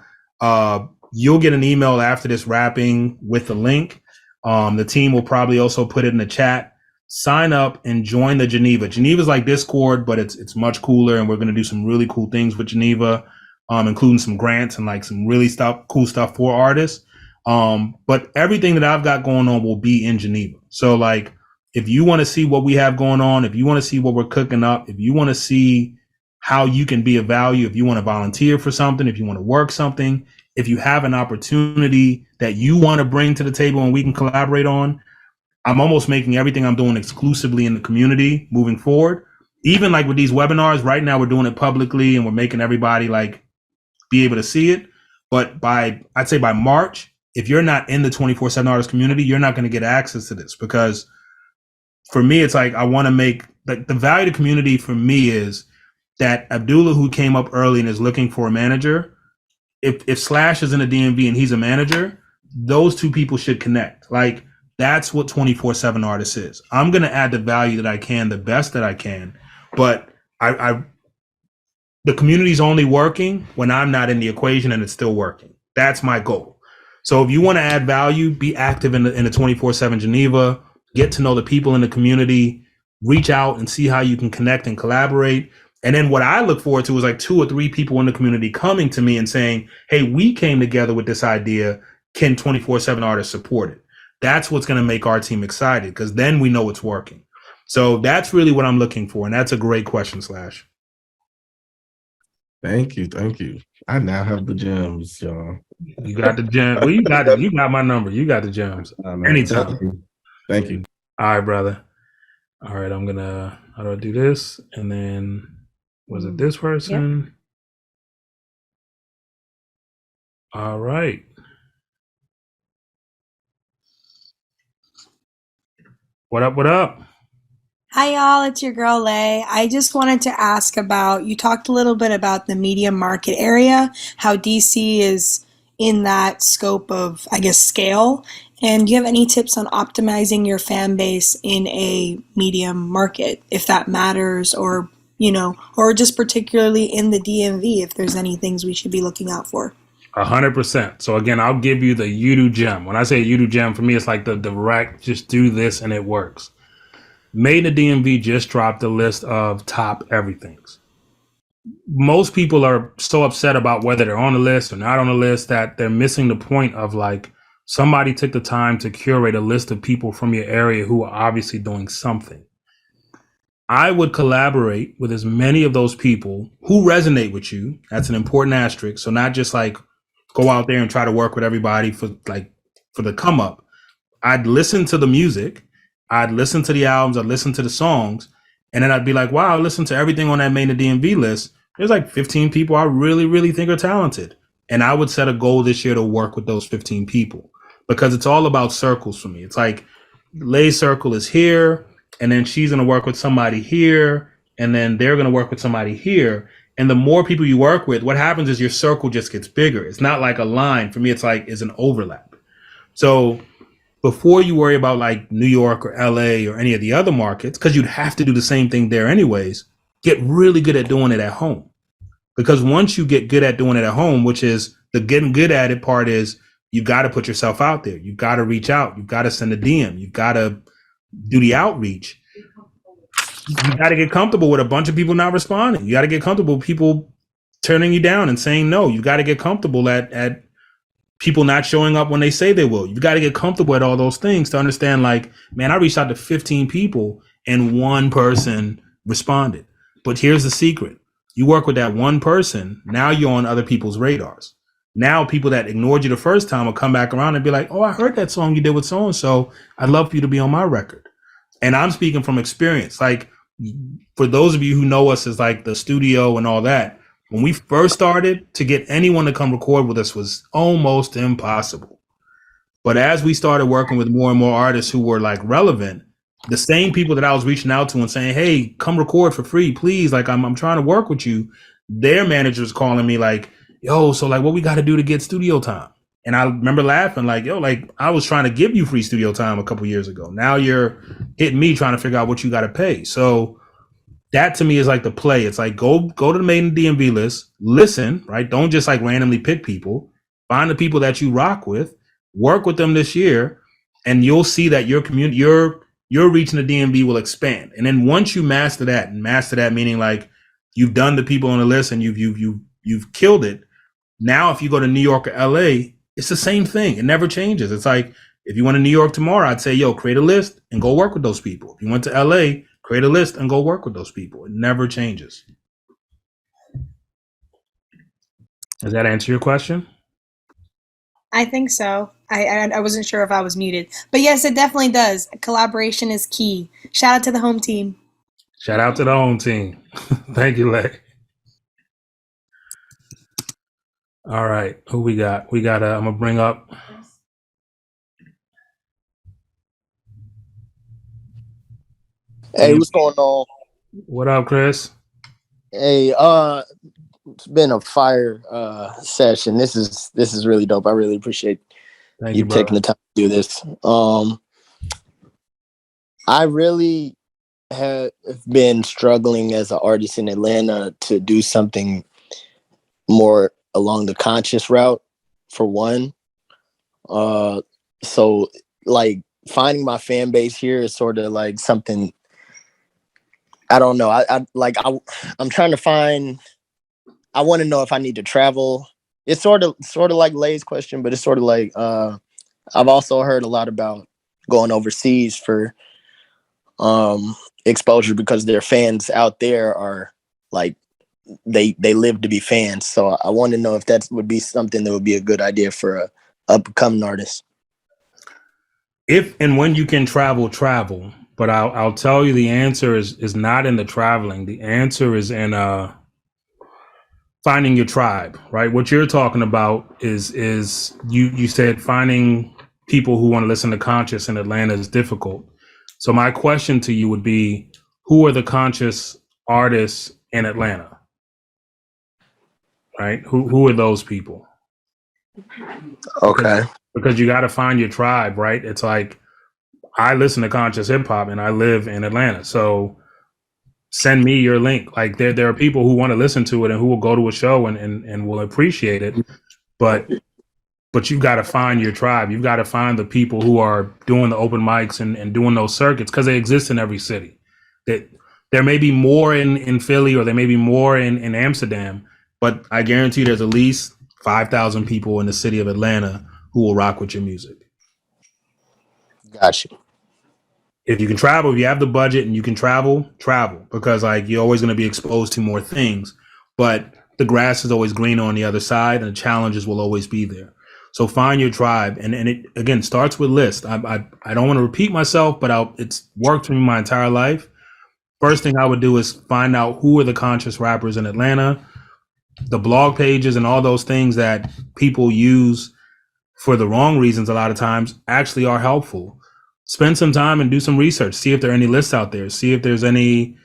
you'll get an email after this wrapping with the link. The team will probably also put it in the chat. Sign up and join the Geneva. Geneva's like Discord, but it's much cooler, and we're going to do some really cool things with Geneva, including some grants and like some really cool stuff for artists. But everything that I've got going on will be in Geneva. So like, if you want to see what we have going on, if you want to see what we're cooking up, if you want to see how you can be of value, if you want to volunteer for something, if you want to work something, if you have an opportunity that you want to bring to the table and we can collaborate on, I'm almost making everything I'm doing exclusively in the community moving forward. Even like with these webinars, right now we're doing it publicly and we're making everybody like be able to see it. But I'd say by March, if you're not in the 247 Artists community, you're not going to get access to this, because for me, it's like, I want to make like the value of the community for me is that Abdullah, who came up early and is looking for a manager, if Slash is in a DMV and he's a manager, those two people should connect. Like, that's what 247 Artists is. I'm going to add the value that I can, the best that I can, but the community's only working when I'm not in the equation and it's still working. That's my goal. So if you want to add value, be active in the 247 Geneva, get to know the people in the community, reach out and see how you can connect and collaborate. And then what I look forward to is like 2 or 3 people in the community coming to me and saying, hey, we came together with this idea. Can 247 Artists support it? That's what's going to make our team excited, because then we know it's working. So that's really what I'm looking for. And that's a great question, Slash. Thank you. I now have the gems, y'all. You got the gem. Well, you got my number. You got the gems. Anytime. Thank you. All right, brother. All right, how do I do this? And then, was it this person? Yep. All right. What up? Hi, y'all. It's your girl, Lay. I just wanted to ask about, you talked a little bit about the medium market area, how DC is in that scope of, I guess, scale. And do you have any tips on optimizing your fan base in a medium market, if that matters, or, or just particularly in the DMV, if there's any things we should be looking out for? 100%. So again, I'll give you the you-do gem. When I say you-do gem, for me, it's like the direct, just do this and it works. Made in the DMV just dropped a list of top everythings. Most people are so upset about whether they're on the list or not on the list that they're missing the point of like, somebody took the time to curate a list of people from your area who are obviously doing something. I would collaborate with as many of those people who resonate with you. That's an important asterisk. So not just like go out there and try to work with everybody for the come up. I'd listen to the music. I'd listen to the albums. I'd listen to the songs. And then I'd be like, wow, I listened to everything on that Main to DMV list. There's like 15 people I really, really think are talented. And I would set a goal this year to work with those 15 people, because it's all about circles for me. It's like Lay's circle is here, and then she's going to work with somebody here, and then they're going to work with somebody here. And the more people you work with, what happens is your circle just gets bigger. It's not like a line. For me, it's like it's an overlap. So before you worry about like New York or LA or any of the other markets, because you'd have to do the same thing there anyways, get really good at doing it at home. Because once you get good at doing it at home, which is the getting good at it part, is you got to put yourself out there. You've got to reach out. You've got to send a DM. You've got to do the outreach. you got to get comfortable with a bunch of people not responding. You got to get comfortable with people turning you down and saying no. You got to get comfortable at people not showing up when they say they will. You've got to get comfortable at all those things to understand, like, man, I reached out to 15 people and one person responded. But here's the secret. You work with that one person. Now you're on other people's radars. Now people that ignored you the first time will come back around and be like, oh, I heard that song you did with so-and-so. I'd love for you to be on my record. And I'm speaking from experience. Like, for those of you who know us as like the studio and all that, when we first started, to get anyone to come record with us was almost impossible. But as we started working with more and more artists who were like relevant, the same people that I was reaching out to and saying, hey, come record for free, please. Like, I'm trying to work with you. Their managers calling me like, yo, so like, what we got to do to get studio time? And I remember laughing like, yo, like, I was trying to give you free studio time a couple years ago. Now you're hitting me trying to figure out what you got to pay. So that to me is like the play. It's like, go to the main DMV list, listen, right? Don't just like randomly pick people. Find the people that you rock with, work with them this year, and you'll see that your community, your reach in the DMV will expand. And then once you master that meaning like you've done the people on the list and you've killed it. Now, if you go to New York or LA, it's the same thing. It never changes. It's like, if you went to New York tomorrow, I'd say, yo, create a list and go work with those people. If you went to LA, create a list and go work with those people. It never changes. Does that answer your question? I think so. I wasn't sure if I was muted, but yes, it definitely does. Collaboration is key. Shout out to the home team. Shout out to the home team. Thank you, Lay. All right, who we got? We got. I'm gonna bring up. Hey, what's going on? What up, Chris? Hey, it's been a fire session. This is really dope. I really appreciate you taking the time to do this. I really have been struggling as an artist in Atlanta to do something more along the conscious route, for one. So like finding my fan base here is sort of like something, I don't know. I'm trying to find, I want to know if I need to travel. It's sort of like Lay's question, but it's sort of like, I've also heard a lot about going overseas for exposure because their fans out there are like, they live to be fans. So I want to know if that would be something that would be a good idea for a upcoming artist. If and when you can travel. But I'll tell you the answer is not in the traveling. The answer is in finding your tribe, right? What you're talking about is you said finding people who want to listen to conscious in Atlanta is difficult. So my question to you would be, who are the conscious artists in Atlanta? Right? Who are those people? Okay. Because you got to find your tribe, right? It's like, I listen to conscious hip hop and I live in Atlanta. So send me your link. Like there are people who want to listen to it and who will go to a show and will appreciate it. But you got to find your tribe. You've got to find the people who are doing the open mics and doing those circuits, because they exist in every city. That there may be more in Philly or there may be more in Amsterdam, but I guarantee there's at least 5,000 people in the city of Atlanta who will rock with your music. Gotcha. If you can travel, if you have the budget and you can travel, because like you're always going to be exposed to more things, but the grass is always greener on the other side and the challenges will always be there. So find your tribe. And it, again, starts with list. I don't want to repeat myself, but it's worked for me my entire life. First thing I would do is find out who are the conscious rappers in Atlanta. The blog pages and all those things that people use for the wrong reasons a lot of times actually are helpful. Spend some time and do some research. See if there are any lists out there. See if there's any,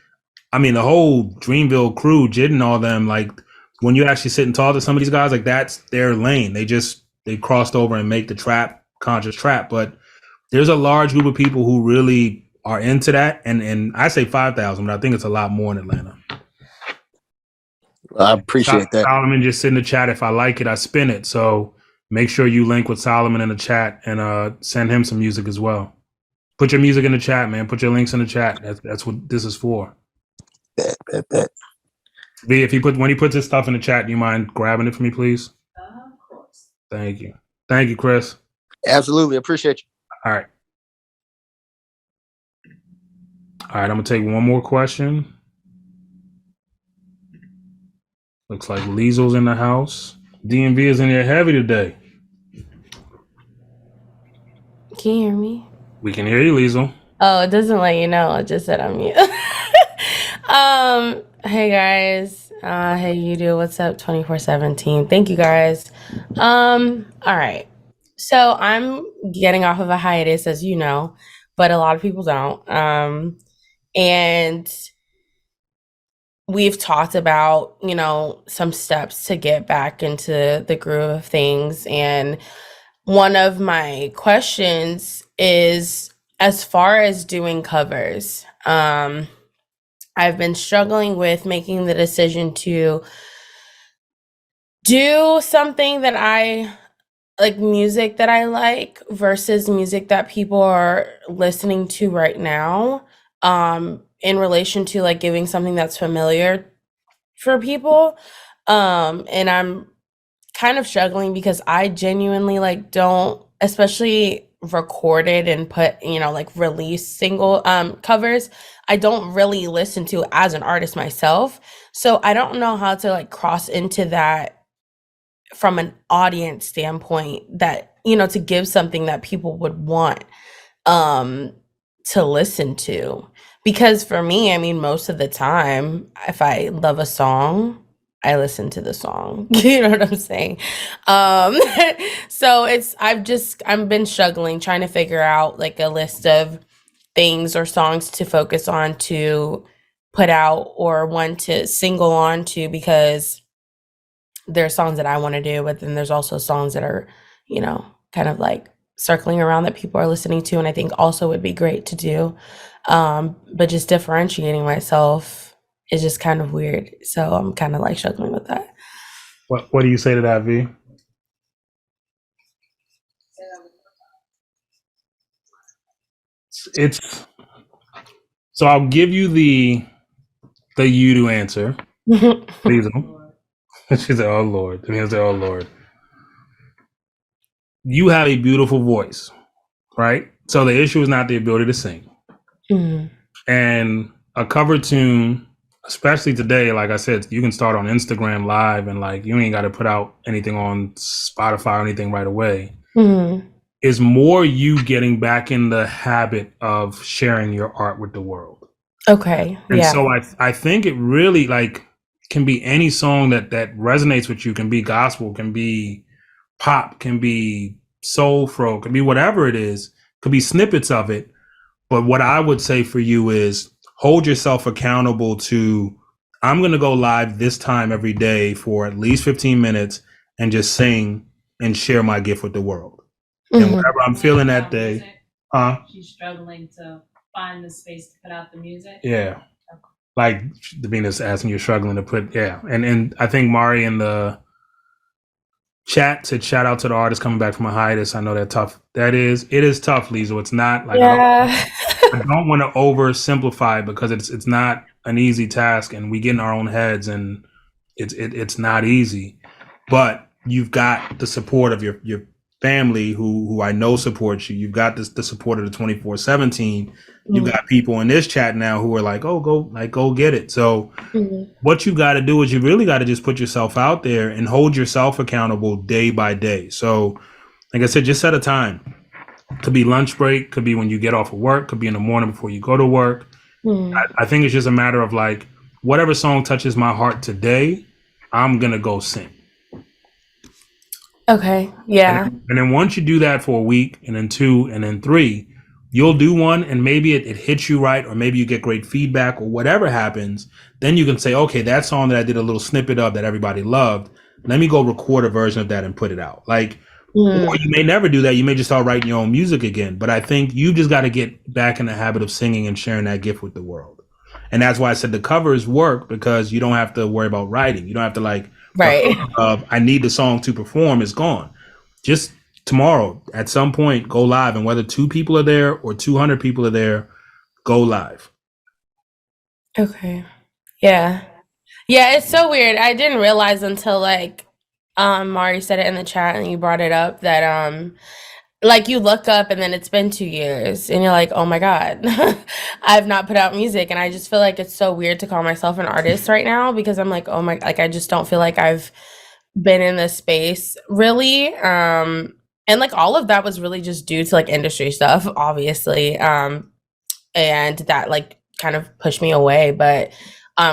I mean, the whole Dreamville crew, Jid and all them, like when you actually sit and talk to some of these guys, like that's their lane. They crossed over and make the trap, conscious trap. But there's a large group of people who really are into that. And I say 5,000, but I think it's a lot more in Atlanta. I appreciate that. Solomon just said in the chat, if I like it, I spin it. So make sure you link with Solomon in the chat and send him some music as well. Put your music in the chat, man. Put your links in the chat. That's what this is for. Bet. V, when he puts his stuff in the chat, do you mind grabbing it for me, please? Of course. Thank you, Chris. Absolutely, appreciate you. All right, I'm gonna take one more question. Looks like Liesel's in the house. DMV is in there heavy today. Can you hear me? We can hear you, Liesel. Oh, it doesn't let you know. It just said I'm mute. Hey guys. Hey you do. What's up, 247 Thank you guys. All right. So I'm getting off of a hiatus, as you know, but a lot of people don't. And we've talked about, some steps to get back into the groove of things. And one of my questions is, as far as doing covers, I've been struggling with making the decision to do something that I like, music that I like versus music that people are listening to right now, in relation to like giving something that's familiar for people. And I'm kind of struggling because I genuinely like don't, especially recorded and put, like release single covers, I don't really listen to as an artist myself. So I don't know how to like cross into that from an audience standpoint, that, to give something that people would want to listen to. Because for me, I mean, most of the time, if I love a song, I listen to the song. You know what I'm saying? So I've been struggling trying to figure out like a list of things or songs to focus on, to put out, or one to single on to, because there are songs that I want to do, but then there's also songs that are, kind of like circling around that people are listening to, and I think also would be great to do. But just differentiating myself is just kind of weird. So I'm kind of like struggling with that. What do you say to that, V? So I'll give you the you to answer. Please. She said, "Oh Lord." And he said, "Oh Lord." You have a beautiful voice, right? So the issue is not the ability to sing. Mm-hmm. And a cover tune, especially today, like I said, you can start on Instagram Live and like you ain't got to put out anything on Spotify or anything right away. Mm-hmm. Is more you getting back in the habit of sharing your art with the world. Okay. And so I think it really like can be any song that resonates with you. Can be gospel, can be pop, can be soul fro, can be whatever it is, could be snippets of it. But what I would say for you is hold yourself accountable to, I'm going to go live this time every day for at least 15 minutes and just sing and share my gift with the world. Mm-hmm. And whatever I'm feeling that day. She's struggling to find the space to put out the music. Yeah. Like Davina's asking, you're struggling to put, yeah. And I think Mari in the chat said, shout out to the artist coming back from a hiatus. I know that tough. It is tough, Liesel. It's not like, I don't want to oversimplify it because it's not an easy task and we get in our own heads and it's not easy, but you've got the support of your family who I know supports you. You've got the support of the 247 team. You've got people in this chat now who are like, oh, go get it. So what you got to do is you really got to just put yourself out there and hold yourself accountable day by day. So like I said, just set a time. Could be lunch break, could be when you get off of work, could be in the morning before you go to work. I think it's just a matter of like, whatever song touches my heart today, I'm going to go sing. Okay. Yeah. And then once you do that for a week and then 2 and then 3, you'll do one and maybe it hits you right, or maybe you get great feedback or whatever happens. Then you can say, okay, that song that I did a little snippet of that everybody loved, let me go record a version of that and put it out. Like, or you may never do that. You may just start writing your own music again. But I think you just got to get back in the habit of singing and sharing that gift with the world. And that's why I said the covers work, because you don't have to worry about writing. You don't have to like, right. I need the song to perform is gone. Just tomorrow at some point, go live, and whether 2 people are there or 200 people are there, go live. Okay. Yeah. Yeah, it's so weird. I didn't realize until like Mari said it in the chat and you brought it up that like you look up and then it's been 2 years and you're like, "Oh my God. I've not put out music." And I just feel like it's so weird to call myself an artist right now because I'm like, "Oh my," like I just don't feel like I've been in this space really. And like all of that was really just due to like industry stuff, obviously. And that like kind of pushed me away, but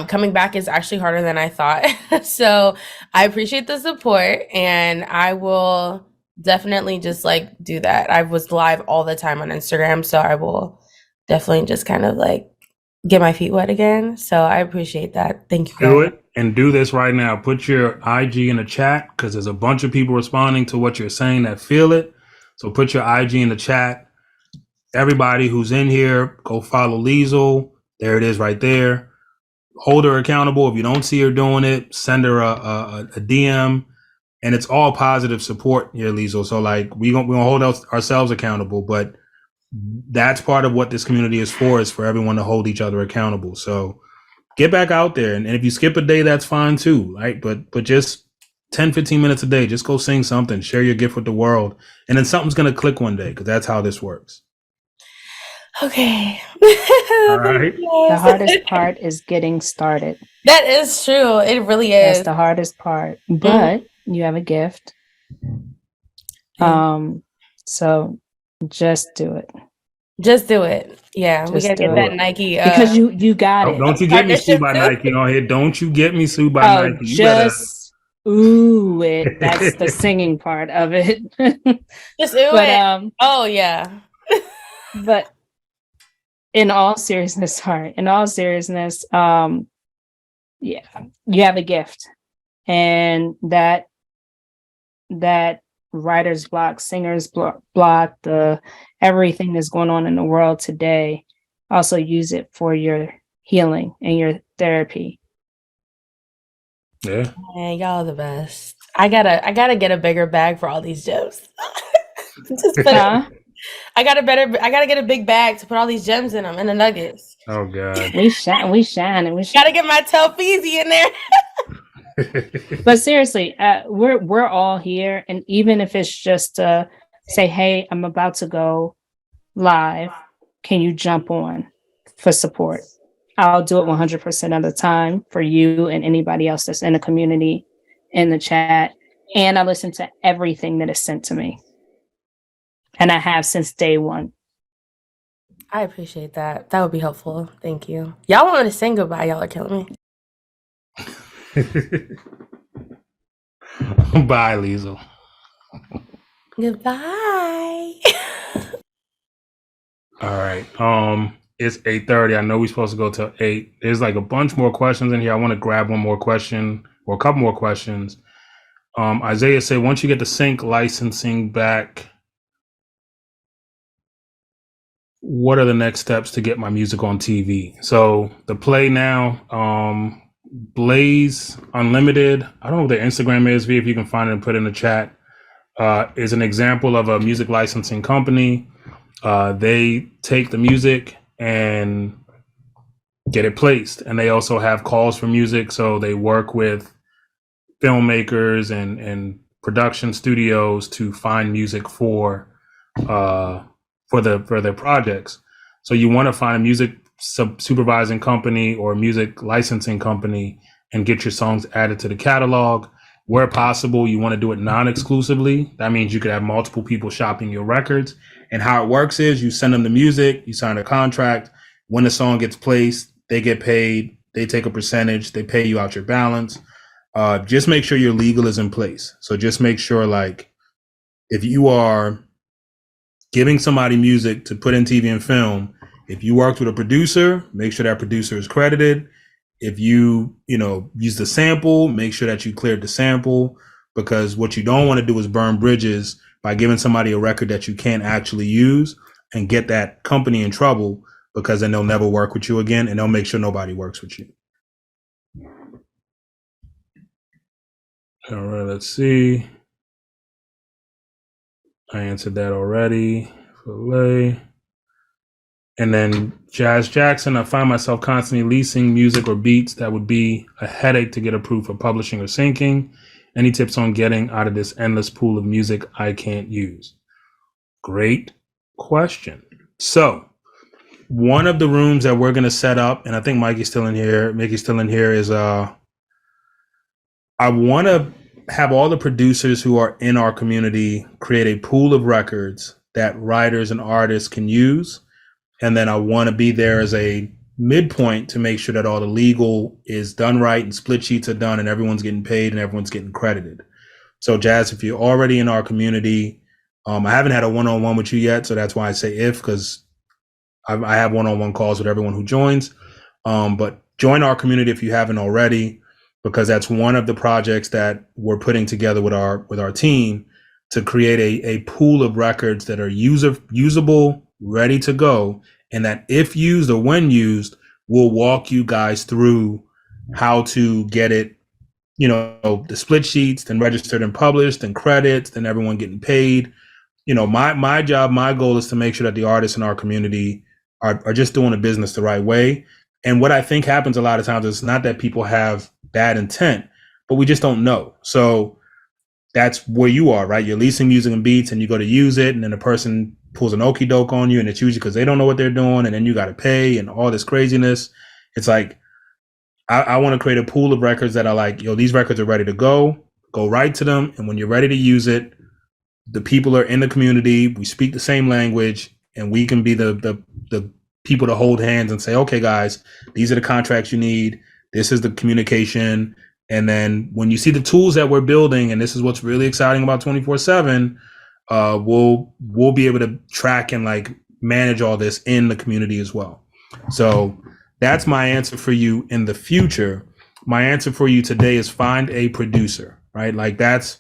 coming back is actually harder than I thought. So I appreciate the support and I will definitely just like do that. I was live all the time on Instagram, so I will definitely just kind of like get my feet wet again. So I appreciate that. Thank you Do guys. it and do this right now. Put your IG in the chat because there's a bunch of people responding to what you're saying that feel it. So put your IG in the chat. Everybody who's in here, go follow Liesl. There it is right there. Hold her accountable. If you don't see her doing it, send her a DM. And it's all positive support here, Liesl. So like we gonna hold ourselves accountable, but that's part of what this community is for everyone to hold each other accountable. So get back out there. And if you skip a day, that's fine too, right? But just 10, 15 minutes a day, just go sing something, share your gift with the world. And then something's going to click one day because that's how this works. Okay. All right. The hardest part is getting started. That is true. It really That's is. the hardest part. But you have a gift. So just do it. Just do it. Yeah, we Just gotta do get that it. Nike. Because you got it. Don't you get me sued by Nike on here. Don't you get me sued by Nike. You Just ooh it. That's the singing part of it. Just ooh But it. Oh yeah. But in all seriousness, yeah, you have a gift. And that writer's block, singer's block, the everything that's going on in the world today, also use it for your healing and your therapy. Yeah. Man, y'all are the best. I gotta get a bigger bag for all these gems. Just put I gotta get a big bag to put all these gems in them and the nuggets. Oh God. We shine. Gotta get my Telfeezy in there. But seriously, we're all here, and even if it's just to say, "Hey, I'm about to go live. Can you jump on for support?" I'll do it 100% of the time for you and anybody else that's in the community, in the chat, and I listen to everything that is sent to me, and I have since day one. I appreciate that. That would be helpful. Thank you. Y'all want me to sing goodbye? Y'all are killing me. Bye, Liesl. Goodbye. All right. It's 8:30. I know we're supposed to go till 8. There's like a bunch more questions in here. I want to grab one more question or a couple more questions. Isaiah said, once you get the sync licensing back, what are the next steps to get my music on TV? So the Play Now, Blaze Unlimited, I don't know what their Instagram is, V, if you can find it and put it in the chat, is an example of a music licensing company. They take the music and get it placed. And they also have calls for music. So they work with filmmakers and production studios to find music for their projects. So you want to find a music supervising company or music licensing company and get your songs added to the catalog. Where possible, you want to do it non-exclusively. That means you could have multiple people shopping your records. And how it works is you send them the music, you sign a contract. When the song gets placed, they get paid. They take a percentage. They pay you out your balance. Just make sure your legal is in place. So just make sure, like, if you are giving somebody music to put in TV and film, if you worked with a producer, make sure that producer is credited. If you use the sample, make sure that you cleared the sample, because what you don't want to do is burn bridges by giving somebody a record that you can't actually use and get that company in trouble, because then they'll never work with you again and they'll make sure nobody works with you. All right, let's see. I answered that already. Filet. And then Jazz Jackson, I find myself constantly leasing music or beats that would be a headache to get approved for publishing or syncing. Any tips on getting out of this endless pool of music I can't use? Great question. So one of the rooms that we're going to set up, and I think Mickey's still in here, is I want to have all the producers who are in our community create a pool of records that writers and artists can use. And then I want to be there as a midpoint to make sure that all the legal is done right and split sheets are done and everyone's getting paid and everyone's getting credited. So Jazz, if you're already in our community, I haven't had a one-on-one with you yet. So that's why I say if, because I have one-on-one calls with everyone who joins. But join our community if you haven't already, because that's one of the projects that we're putting together with our team to create a pool of records that are usable, ready to go, and that if used or when used, we'll walk you guys through how to get it, the split sheets, then registered and published, and credits, then everyone getting paid. My job, my goal is to make sure that the artists in our community are just doing a business the right way. And what I think happens a lot of times is not that people have bad intent, but we just don't know. So that's where you are, right? You're leasing music and beats and you go to use it, and then the person pulls an okie doke on you, and it's usually because they don't know what they're doing, and then you got to pay and all this craziness. It's like, I want to create a pool of records that are like, these records are ready to go right to them. And when you're ready to use it, the people are in the community, we speak the same language, and we can be the people to hold hands and say, okay, guys, these are the contracts you need. This is the communication. And then when you see the tools that we're building, and this is what's really exciting about 247, we'll be able to track and like manage all this in the community as well. So that's my answer for you in the future. My answer for you today is find a producer, right? Like that's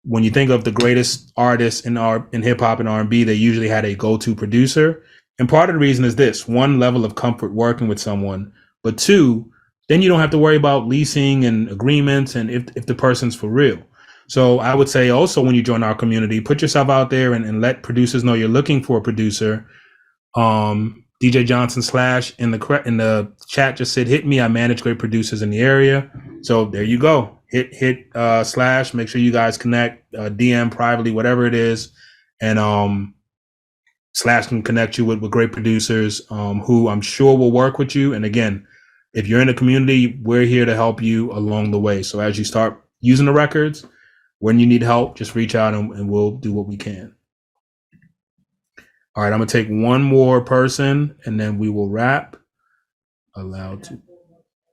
when you think of the greatest artists in hip hop and R&B, they usually had a go-to producer. And part of the reason is this: one, level of comfort working with someone, but two, then you don't have to worry about leasing and agreements and if the person's for real. So I would say also, when you join our community, put yourself out there and let producers know you're looking for a producer. DJ Johnson / in the chat just said, hit me. I manage great producers in the area. So there you go. Hit / make sure you guys connect, DM privately, whatever it is. And / can connect you with great producers who I'm sure will work with you. And again, if you're in the community, we're here to help you along the way. So as you start using the records, when you need help, just reach out and we'll do what we can. All right, I'm gonna take one more person and then we will wrap. Allowed to.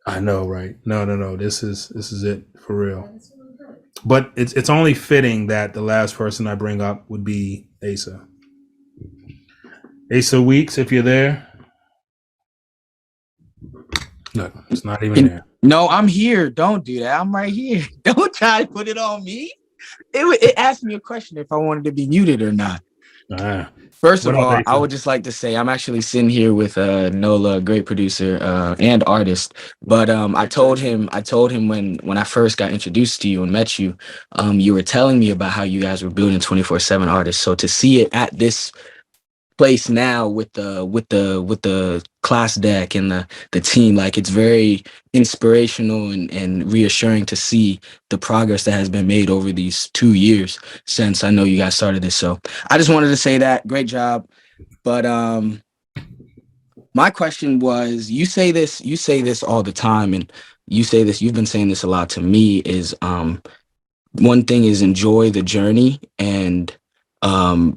I know, right? No. This is it for real. But it's only fitting that the last person I bring up would be Asa. Asa Weeks, if you're there. No, it's not even there. No, I'm here. Don't do that. I'm right here. Don't try to put it on me. It asked me a question if I wanted to be muted or not. First of all, I would just like to say I'm actually sitting here with Nola, a great producer and artist. But I told him when I first got introduced to you and met you, you were telling me about how you guys were building 247 artists. So to see it at this place now with the class deck and the team, like, it's very inspirational and reassuring to see the progress that has been made over these 2 years since I know you guys started this. So I just wanted to say that great job. But my question was, you say this all the time, and you've been saying this a lot to me, is one thing is enjoy the journey and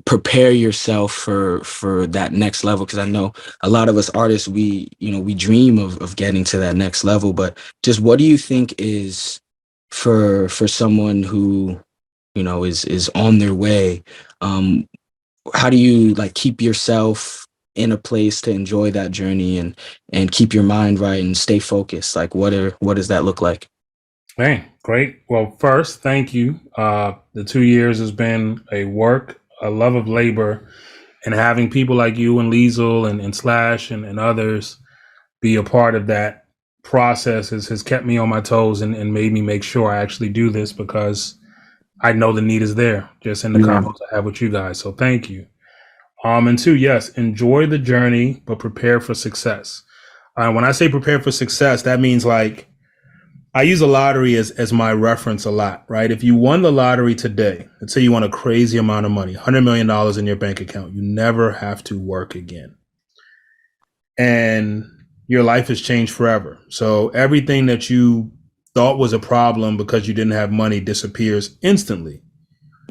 prepare yourself for that next level, because I know a lot of us artists, we dream of getting to that next level. But just what do you think is for someone who is on their way, how do you like keep yourself in a place to enjoy that journey and keep your mind right and stay focused? Like what does that look like? Hey, great. Well, first, thank you. The 2 years has been a love of labor, and having people like you and Liesel and Slash and others be a part of that process has kept me on my toes and made me make sure I actually do this, because I know the need is there just in the combos I have with you guys. So thank you. And 2, yes, enjoy the journey, but prepare for success. When I say prepare for success, that means like I use a lottery as my reference a lot, right? If you won the lottery today, let's say you won a crazy amount of money, $100 million in your bank account, you never have to work again. And your life has changed forever. So everything that you thought was a problem because you didn't have money disappears instantly.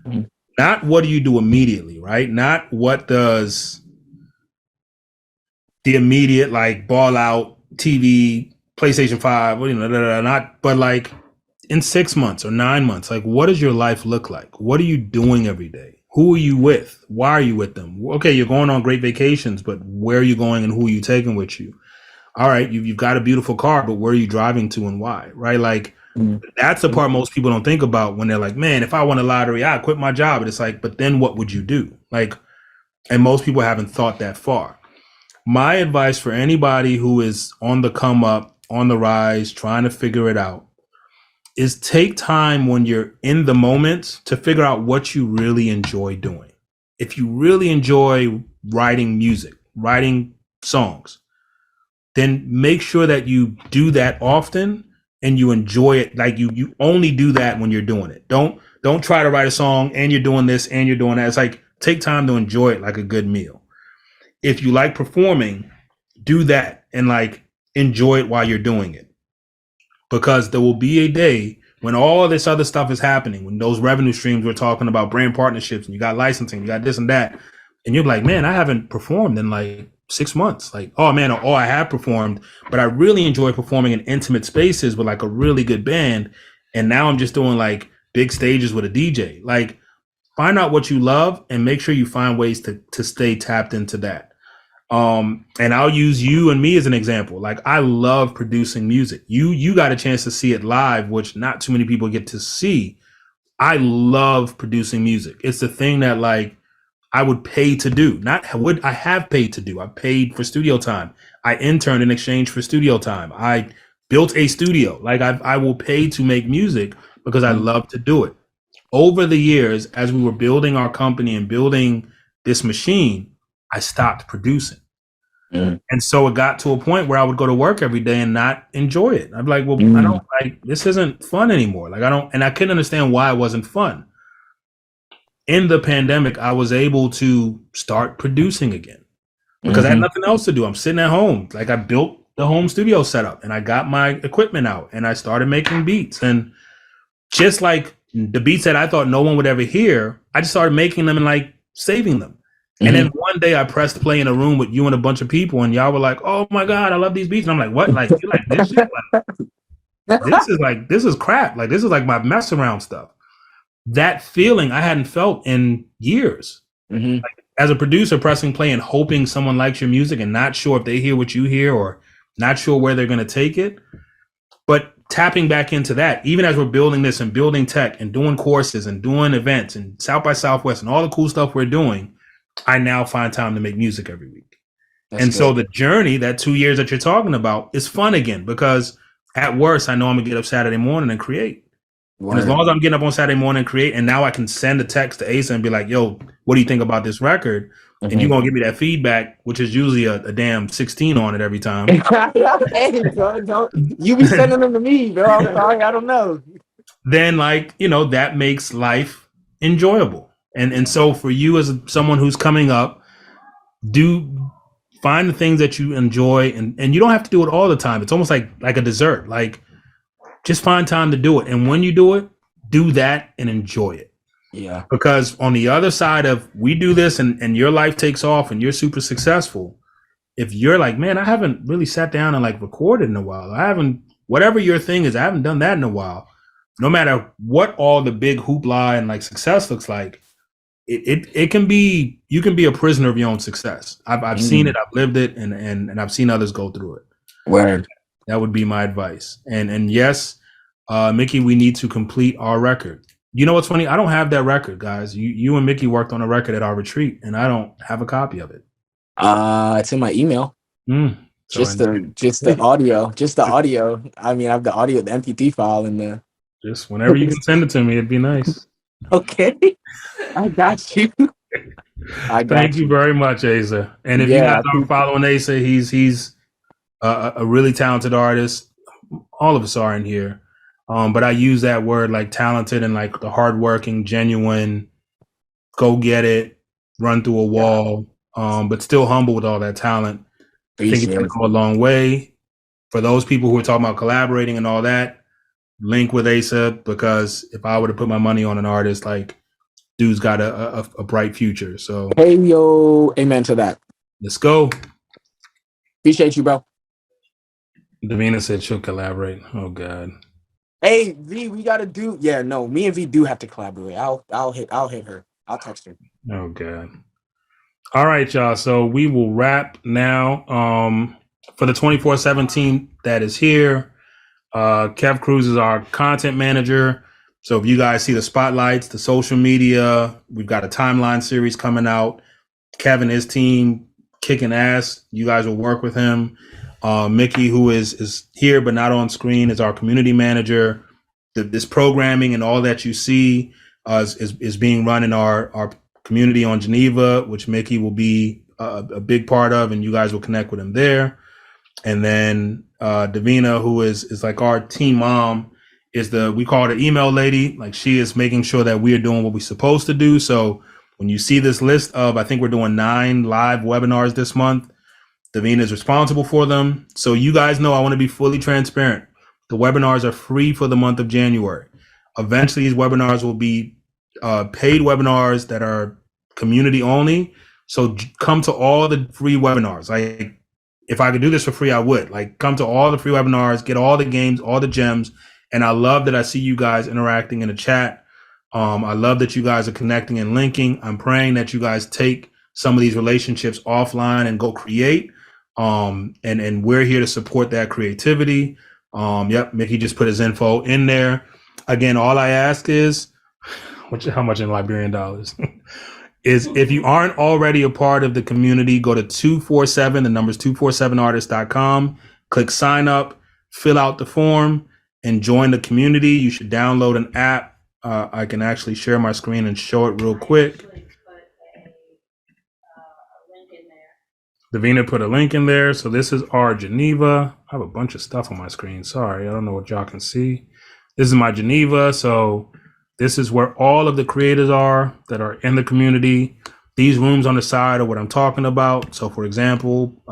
Mm-hmm. Not what do you do immediately, right? Not what does the immediate like ball out TV, PlayStation 5, not, but like in 6 months or 9 months, like what does your life look like? What are you doing every day? Who are you with? Why are you with them? Okay, you're going on great vacations, but where are you going and who are you taking with you? All right, you've got a beautiful car, but where are you driving to and why? Right? Like that's the part most people don't think about when they're like, man, if I won a lottery, I'd quit my job. And it's like, but then what would you do? Like, and most people haven't thought that far. My advice for anybody who is on the come up, on the rise, trying to figure it out, is take time when you're in the moment to figure out what you really enjoy doing. If you really enjoy writing music, writing songs, then make sure that you do that often and you enjoy it. Like you only do that when you're doing it. Don't try to write a song and you're doing this and you're doing that. It's like take time to enjoy it like a good meal. If you like performing, do that and like enjoy it while you're doing it. Because there will be a day when all this other stuff is happening, when those revenue streams we're talking about, brand partnerships, and you got licensing, you got this and that, and you're like, man, I haven't performed in like 6 months. Like, oh man, I have performed, but I really enjoy performing in intimate spaces with like a really good band. And now I'm just doing like big stages with a DJ. Like, find out what you love and make sure you find ways to stay tapped into that. And I'll use you and me as an example. Like I love producing music. You got a chance to see it live, which not too many people get to see. I love producing music. It's the thing that like I would pay to do. Not would I have paid to do. I paid for studio time. I interned in exchange for studio time. I built a studio. Like I will pay to make music because I love to do it. Over the years, as we were building our company and building this machine, I stopped producing. And so it got to a point where I would go to work every day and not enjoy it. I'd be like, well, I don't like, this isn't fun anymore. Like and I couldn't understand why it wasn't fun. In the pandemic, I was able to start producing again because I had nothing else to do. I'm sitting at home. Like I built the home studio setup and I got my equipment out and I started making beats. And just like the beats that I thought no one would ever hear, I just started making them and like saving them. And then one day I pressed play in a room with you and a bunch of people and y'all were like, oh my God, I love these beats. And I'm like, what? Like, you like this shit? Like, this is crap. Like, this is like my mess around stuff. That feeling I hadn't felt in years. Like, as a producer, pressing play and hoping someone likes your music and not sure if they hear what you hear or not sure where they're going to take it. But tapping back into that, even as we're building this and building tech and doing courses and doing events and South by Southwest and all the cool stuff we're doing, I now find time to make music every week. So the journey, that 2 years that you're talking about, is fun again because at worst, I know I'm gonna get up Saturday morning and create. And as long as I'm getting up on Saturday morning and create, and now I can send a text to Asa and be like, yo, what do you think about this record? And you're gonna give me that feedback, which is usually a damn 16 on it every time. Hey, bro, you be sending them to me, bro. I'm sorry, I don't know. Then that makes life enjoyable. And so for you as someone who's coming up, do find the things that you enjoy and you don't have to do it all the time. It's almost like a dessert. Like just find time to do it. And when you do it, do that and enjoy it. Yeah. Because on the other side of we do this and your life takes off and you're super successful, if you're like, man, I haven't really sat down and like recorded in a while. Whatever your thing is, I haven't done that in a while. No matter what all the big hoopla and like success looks like, it can be, you can be a prisoner of your own success. I've seen it, I've lived it, and I've seen others go through it. Word. That would be my advice. And yes, Mickey, we need to complete our record. You know what's funny? I don't have that record, guys. You and Mickey worked on a record at our retreat, and I don't have a copy of it. It's in my email. Just the audio. I mean, I have the audio, the MP3 file in there. Just whenever you can send it to me, it'd be nice. Okay, I got you. I got Thank you very much, Asa. And if you Yeah, guys aren't following Asa, he's a really talented artist. All of us are in here. But I use that word like talented and like the hardworking, genuine, go get it, run through a wall, but still humble with all that talent. I think it's going to go a long way. For those people who are talking about collaborating and all that, link with Asa, because if I were to put my money on an artist, like, dude's got a bright future. So, Hey, yo, amen to that. Let's go. Appreciate you, bro. Davina said she'll collaborate. Oh God. Hey, V, we gotta do. Yeah, no, me and V do have to collaborate. I'll hit her. I'll text her. Oh God. All right, y'all. So we will wrap now. For the 247 team that is here, Kev Cruz is our content manager. So if you guys see the spotlights, the social media, we've got a timeline series coming out. Kev and his team kicking ass. You guys will work with him. Mickey, who is here but not on screen, is our community manager. This programming and all that you see is being run in our community on Geneva, which Mickey will be a big part of, and you guys will connect with him there. And then Davina, who is like our team mom, is we call her the email lady. Like, she is making sure that we are doing what we're supposed to do. So when you see this list of, I think we're doing 9 live webinars this month, Davina is responsible for them. So you guys know I want to be fully transparent. The webinars are free for the month of January. Eventually, these webinars will be paid webinars that are community only. So come to all the free webinars. Like, if I could do this for free, I would. Like, come to all the free webinars, get all the games, all the gems. And I love that I see you guys interacting in the chat. I love that you guys are connecting and linking. I'm praying that you guys take some of these relationships offline and go create. And we're here to support that creativity. Yep, Mickey just put his info in there. Again, all I ask is, how much in Liberian dollars? Is if you aren't already a part of the community, go to 247, the number's 247artists.com, click sign up, fill out the form, and join the community. You should download an app. I can actually share my screen and show it real quick. Davina put a link in there. So this is our Geneva. I have a bunch of stuff on my screen. Sorry, I don't know what y'all can see. This is my Geneva. So this is where all of the creators are that are in the community. These rooms on the side are what I'm talking about. So for example,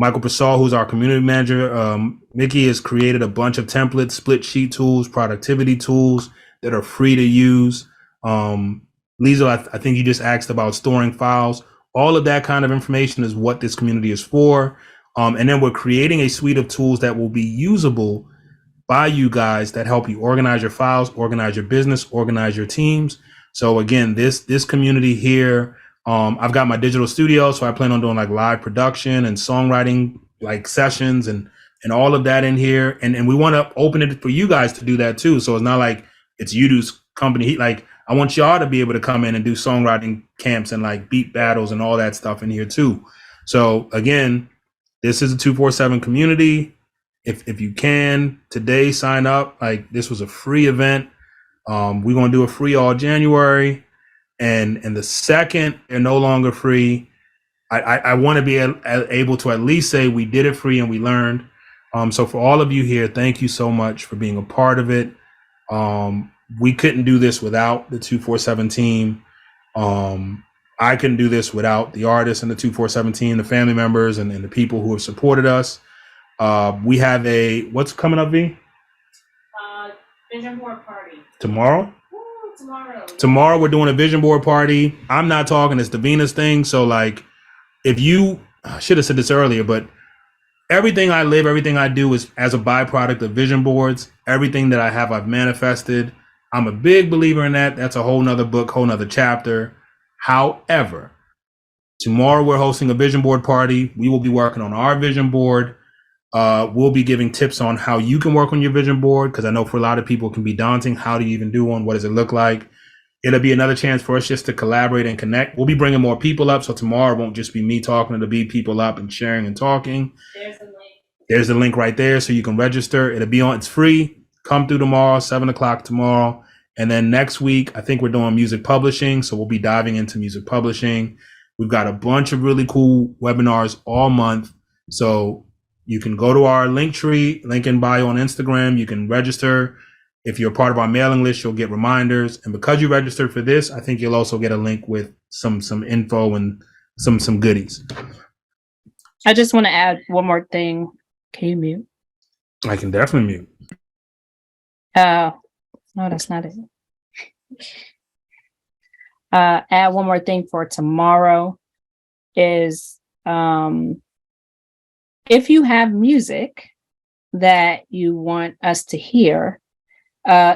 Michael Persall, who's our community manager, Mickey has created a bunch of templates, split sheet tools, productivity tools that are free to use. Liesl, I think you just asked about storing files. All of that kind of information is what this community is for. And then we're creating a suite of tools that will be usable by you guys that help you organize your files, organize your business, organize your teams. So again, this community here, I've got my digital studio, so I plan on doing like live production and songwriting like sessions and all of that in here. And we want to open it for you guys to do that too. So it's not like it's Udo's company. Like, I want y'all to be able to come in and do songwriting camps and like beat battles and all that stuff in here too. So again, this is a 247 community. If you can today sign up, like, this was a free event. We're going to do a free all January. And the second they're no longer free, I want to be able to at least say we did it free and we learned. So for all of you here, thank you so much for being a part of it. We couldn't do this without the 247 team. I couldn't do this without the artists and the 247 team, the family members and the people who have supported us. We have what's coming up, V? Vision board party. Tomorrow? Tomorrow. Tomorrow we're doing a vision board party. I'm not talking, it's Davina's thing. So like, I should have said this earlier, but everything I live, everything I do is as a byproduct of vision boards. Everything that I have, I've manifested. I'm a big believer in that. That's a whole nother book, whole nother chapter. However, tomorrow we're hosting a vision board party. We will be working on our vision board. We'll be giving tips on how you can work on your vision board, because I know for a lot of people it can be daunting. How do you even do one? What does it look like? It'll be another chance for us just to collaborate and connect. We'll be bringing more people up. So tomorrow won't just be me talking, it'll be people up and sharing and talking. There's the link right there so you can register. It's free. Come through tomorrow, 7 o'clock tomorrow. And then next week, I think we're doing music publishing. So we'll be diving into music publishing. We've got a bunch of really cool webinars all month. So you can go to our link tree, link in bio on Instagram. You can register. If you're part of our mailing list, you'll get reminders. And because you registered for this, I think you'll also get a link with some info and some goodies. I just want to add one more thing. Can you mute? I can definitely mute. No, that's not it. Add one more thing for tomorrow is if you have music that you want us to hear,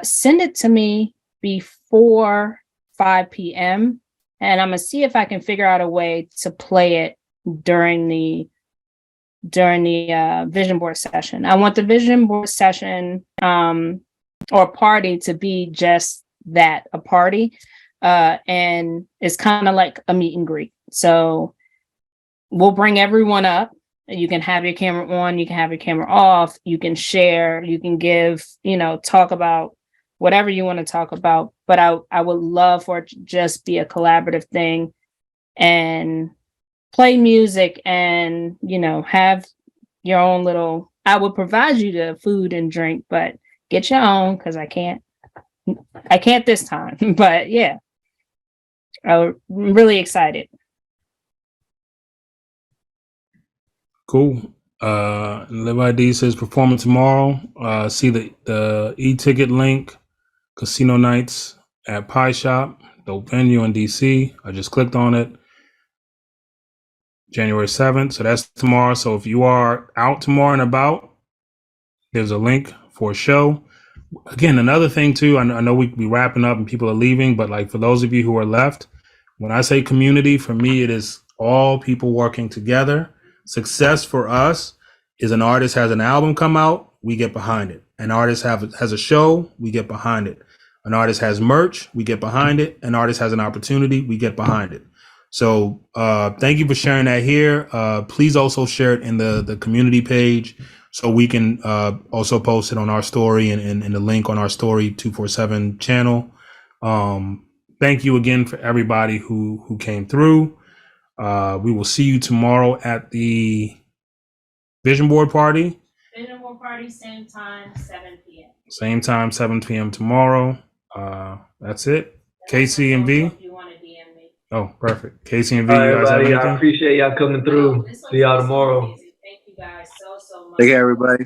send it to me before 5 p.m. and I'm gonna see if I can figure out a way to play it during the vision board session. I want the vision board session or party to be just that, a party. And it's kind of like a meet and greet. So we'll bring everyone up. You can have your camera on, you can have your camera off, you can share, you can give, talk about whatever you want to talk about. But I would love for it to just be a collaborative thing and play music and, have your own little, I would provide you the food and drink, but get your own because I can't this time. But yeah, I'm really excited. Cool. Live ID says performing tomorrow. See the e-ticket link, Casino Nights at Pie Shop, dope venue in DC. I just clicked on it. January 7th. So that's tomorrow. So if you are out tomorrow and about, there's a link for a show. Again, another thing too, I know we wrapping up and people are leaving, but like for those of you who are left, when I say community, for me, it is all people working together. Success for us is an artist has an album come out, we get behind it. An artist has a show, we get behind it. An artist has merch, we get behind it. An artist has an opportunity, we get behind it. So thank you for sharing that here. Please also share it in the community page so we can also post it on our story and the link on our story 247 channel. Thank you again for everybody who came through. We will see you tomorrow at the Vision Board Party. Vision Board Party, same time, 7 p.m. Same time, 7 p.m. tomorrow. That's it. Casey and V. Oh, perfect. Casey and V, you guys have anything? I appreciate y'all coming through. See y'all tomorrow. Thank you guys so much. Take care, everybody.